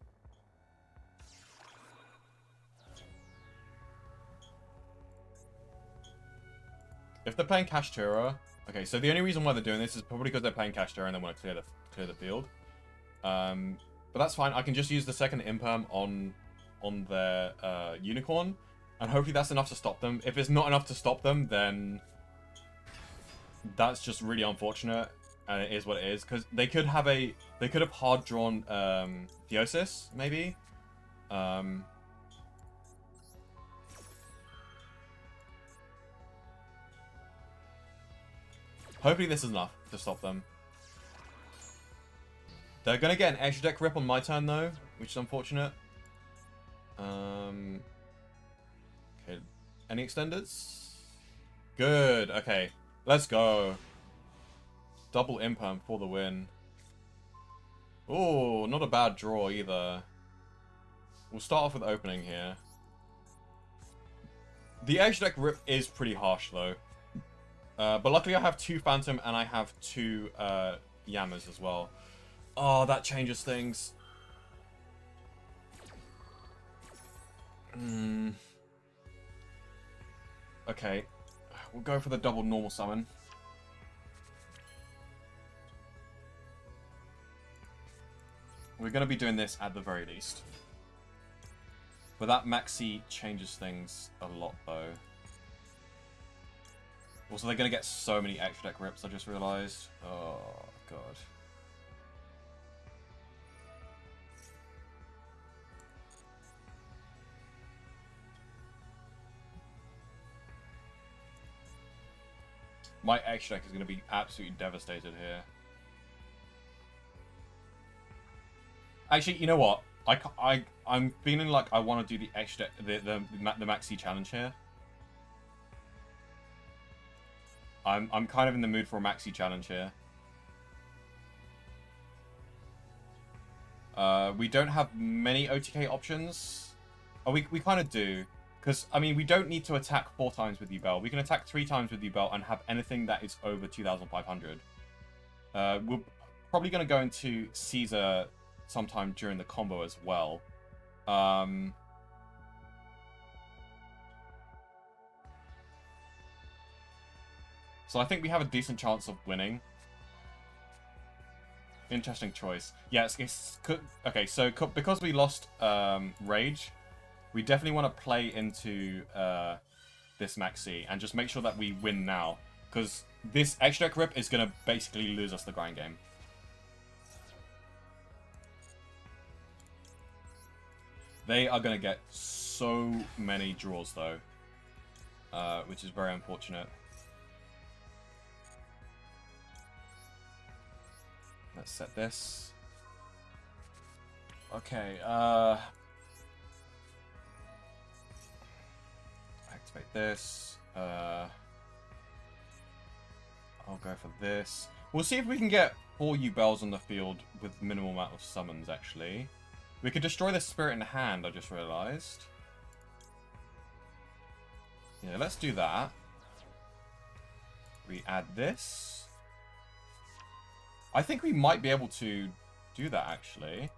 If they're playing Kashtira... Okay, so the only reason why they're doing this is probably because they're playing Kashtira and they want to clear the field. But that's fine. I can just use the second imperm on their Unicorn, and hopefully that's enough to stop them. If it's not enough to stop them, then that's just really unfortunate, and it is what it is. Because they could have hard drawn Theosis, maybe. Hopefully this is enough to stop them. They're going to get an extra deck rip on my turn, though, which is unfortunate. Okay. Any extenders? Good. Okay. Let's go. Double imperm for the win. Oh, not a bad draw either. We'll start off with opening here. The extra deck rip is pretty harsh, though. But luckily I have 2 Phantom and I have 2 Yamas as well. Oh, that changes things. Okay. We'll go for the double normal summon. We're going to be doing this at the very least. But that Maxi changes things a lot, though. Also, they're going to get so many extra deck rips, I just realized. Oh, God. My extra deck is going to be absolutely devastated here. Actually, you know what? I'm feeling like I want to do the extra the Maxi challenge here. I'm kind of in the mood for a Maxi challenge here. We don't have many OTK options. Oh, we kind of do. Because, I mean, we don't need to attack 4 times with Yubel. We can attack 3 times with Yubel and have anything that is over 2,500. We're probably going to go into Caesar sometime during the combo as well. So I think we have a decent chance of winning. Interesting choice. Yeah, okay, so because we lost Rage, we definitely want to play into this Maxi and just make sure that we win now. Because this extra deck rip is going to basically lose us the grind game. They are going to get so many draws, though. Which is very unfortunate. Let's set this. Okay, activate this. I'll go for this. We'll see if we can get 4 Yubels on the field with minimal amount of summons, actually. We could destroy the Spirit in Hand, I just realized. Yeah, let's do that. We add this. I think we might be able to do that, actually.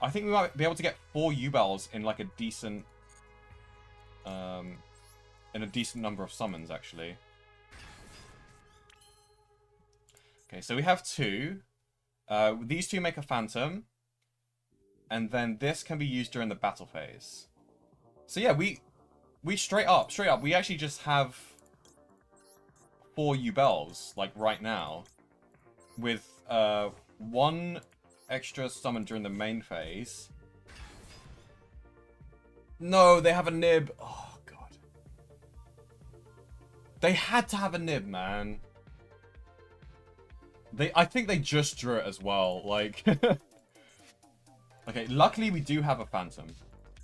I think we might be able to get 4 Yubels in, like, a decent... in a decent number of summons, actually. Okay, so we have 2. These 2 make a Phantom. And then this can be used during the battle phase. So yeah, we straight up, we actually just have 4 Yubels, like, right now. With 1 extra summon during the main phase. No, they have a nib. Oh, God. They had to have a nib, man. I think they just drew it as well, like... Okay, luckily we do have a Phantom.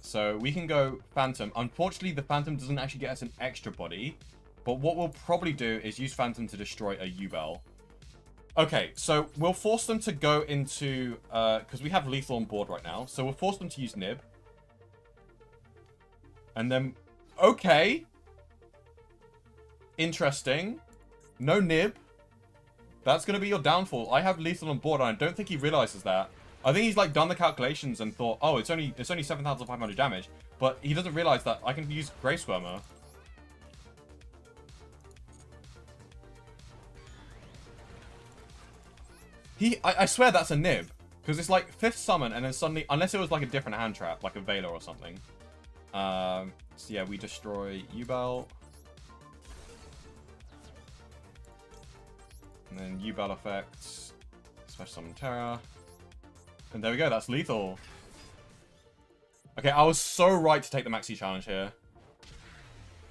So we can go Phantom. Unfortunately, the Phantom doesn't actually get us an extra body. But what we'll probably do is use Phantom to destroy a Yubel. Okay, so we'll force them to go into... because we have Lethal on board right now. So we'll force them to use Nib. And then... Okay. Interesting. No Nib. That's going to be your downfall. I have Lethal on board, and I don't think he realizes that. I think he's, like, done the calculations and thought, oh, it's only 7,500 damage. But he doesn't realize that I can use Grey Squirmer. I swear that's a Nib. Because it's like 5th summon and then suddenly... Unless it was like a different hand trap, like a Veiler or something. So yeah, we destroy Yubel. And then Yubel effects. Special Summon Terra. And there we go, that's lethal. Okay, I was so right to take the Maxi challenge here.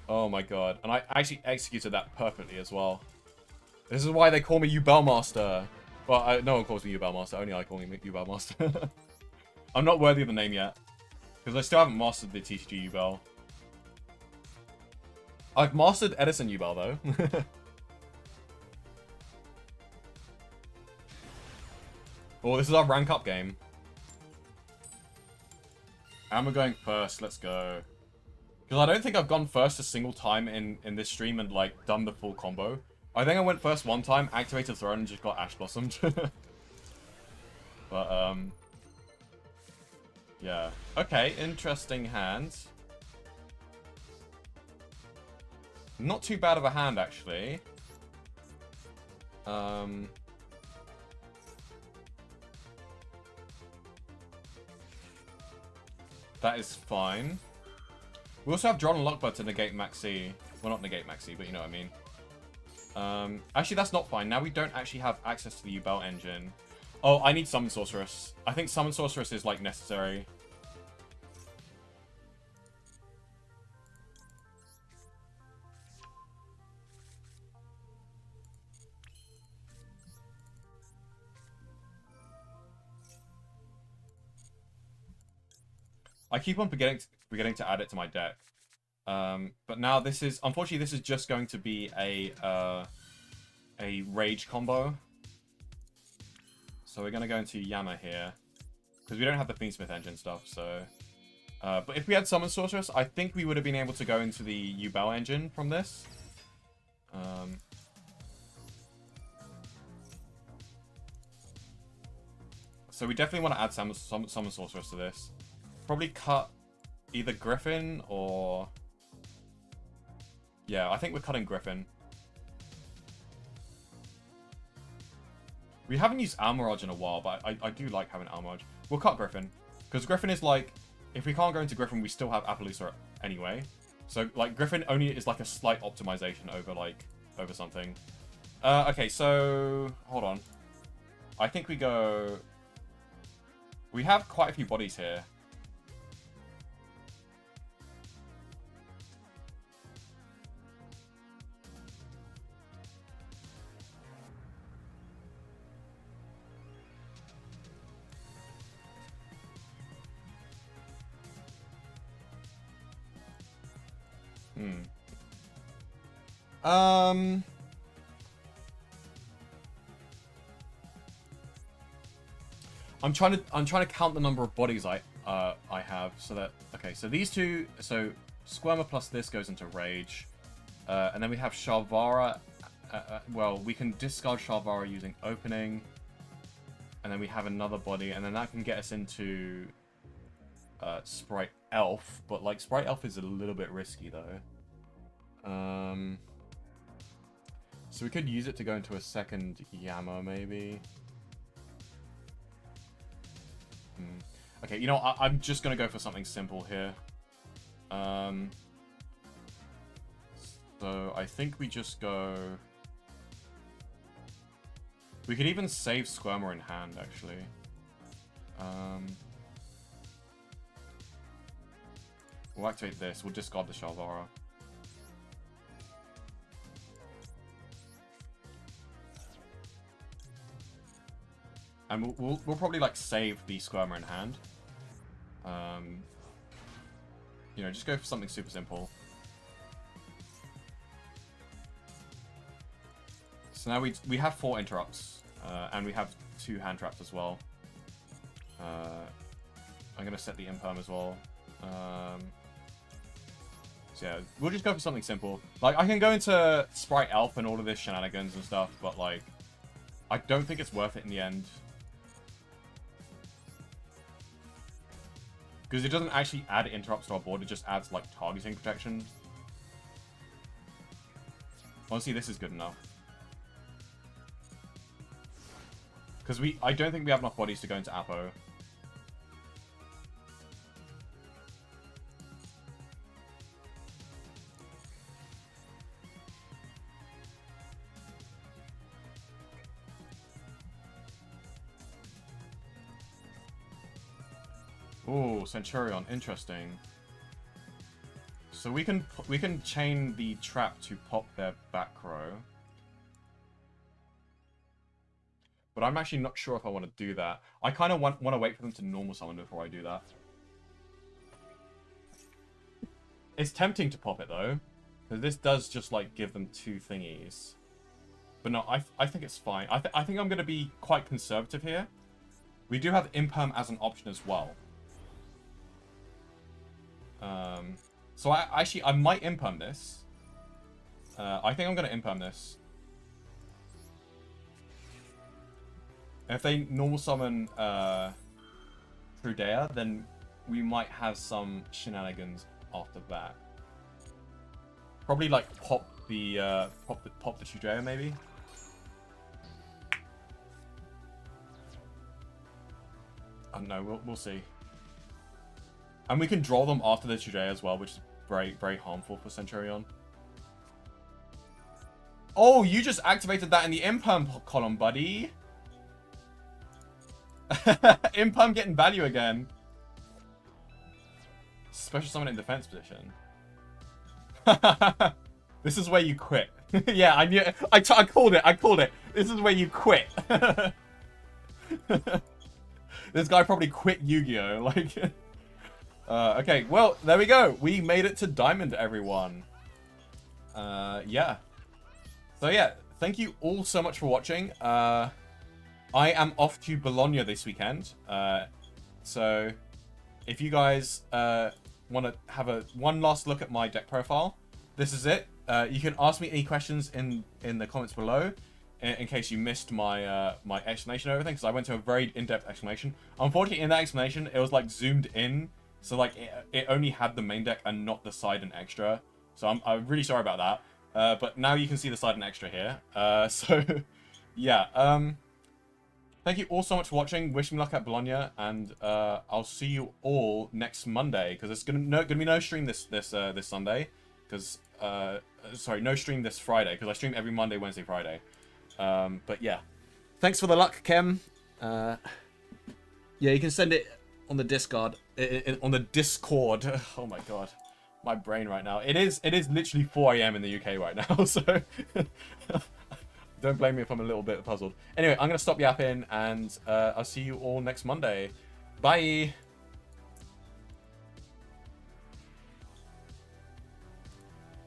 Oh my god. And I actually executed that perfectly as well. This is why they call me Yubel Master. Well, no one calls me Yubel Master. Only I call me Yubel Master. I'm not worthy of the name yet. Because I still haven't mastered the TCG Yubel. I've mastered Edison Yubel, though. Oh, this is our rank up game. And we're going first. Let's go. Because I don't think I've gone first a single time in this stream and, like, done the full combo. I think I went first one time, activated Throne, and just got Ash Blossomed. But, yeah. Okay, interesting hand. Not too bad of a hand, actually. That is fine. We also have Drawn and Lockbird to negate Maxi. Well, not negate Maxi, but you know what I mean. Actually, that's not fine. Now we don't actually have access to the Yubel engine. Oh, I need Summon Sorceress. I think Summon Sorceress is, like, necessary. I keep on forgetting to add it to my deck. But now this is... Unfortunately, this is just going to be a Rage combo. So we're going to go into Yama here. Because we don't have the Fiendsmith engine stuff, so... but if we had Summon Sorceress, I think we would have been able to go into the Yubel engine from this. So we definitely want to add Summon Sorceress to this. Probably cut either Griffin or... Yeah, I think we're cutting Griffin. We haven't used Almirage in a while, but I do like having Almirage. We'll cut Griffin. Because Griffin is like... If we can't go into Griffin, we still have Appaloosa anyway. So, like, Griffin only is like a slight optimization over, like, over something. Okay, so... Hold on. I think we go... We have quite a few bodies here. I'm trying to count the number of bodies I have so that... Okay, so these two... So Squirmer plus this goes into Rage. And then we have Shalvara. Well, we can discard Shalvara using Opening. And then we have another body. And then that can get us into Sprite Elf. But, like, Sprite Elf is a little bit risky, though. So we could use it to go into a second Yama, maybe. Okay, you know, I'm just going to go for something simple here. So I think we just go... We could even save Squirmer in hand, actually. We'll activate this. We'll discard the Shalvara. And we'll probably, like, save the Squirmer in hand. you know, just go for something super simple. So now we have 4 interrupts, and we have 2 hand traps as well. I'm gonna set the imperm as well. So yeah, we'll just go for something simple. Like, I can go into Sprite Elf and all of this shenanigans and stuff, but like, I don't think it's worth it in the end. Because it doesn't actually add interrupts to our board, it just adds like targeting protection. Honestly, this is good enough. Because I don't think we have enough bodies to go into Apo. Oh, Centurion, interesting. So we can chain the trap to pop their back row. But I'm actually not sure if I want to do that. I kind of want to wait for them to normal summon before I do that. It's tempting to pop it though, because this does just like give them 2 thingies. But no, I think it's fine. I think I'm going to be quite conservative here. We do have Imperm as an option as well. So I might Imperm this. I think I'm going to Imperm this. If they normal summon Trudea, then we might have some shenanigans after that. Probably like pop the Trudea maybe. I don't know. We'll see. And we can draw them after the Trudea as well, which is very, very harmful for Centurion. Oh, you just activated that in the Imperm column, buddy. Imperm getting value again. Special summon in defense position. This is where you quit. Yeah, I knew. I called it. I called it. This is where you quit. This guy probably quit Yu-Gi-Oh! Like. Okay, well, there we go. We made it to Diamond, everyone. Yeah. So yeah, thank you all so much for watching. I am off to Bologna this weekend. So if you guys want to have one last look at my deck profile, this is it. You can ask me any questions in the comments below in case you missed my my explanation of everything, because I went to a very in-depth explanation. Unfortunately, in that explanation, it was like zoomed in. So like it only had the main deck and not the side and extra. So I'm really sorry about that. But now you can see the side and extra here. So yeah. Thank you all so much for watching. Wish me luck at Bologna, and I'll see you all next Monday, because it's gonna be no stream this Sunday. Because sorry, no stream this Friday, because I stream every Monday, Wednesday, Friday. But yeah, thanks for the luck, Kem. Yeah, you can send it on the Discord. On the Discord. Oh my god, my brain right now. It is literally 4 AM in the UK right now. So don't blame me if I'm a little bit puzzled. Anyway, I'm gonna stop yapping, and I'll see you all next Monday. Bye.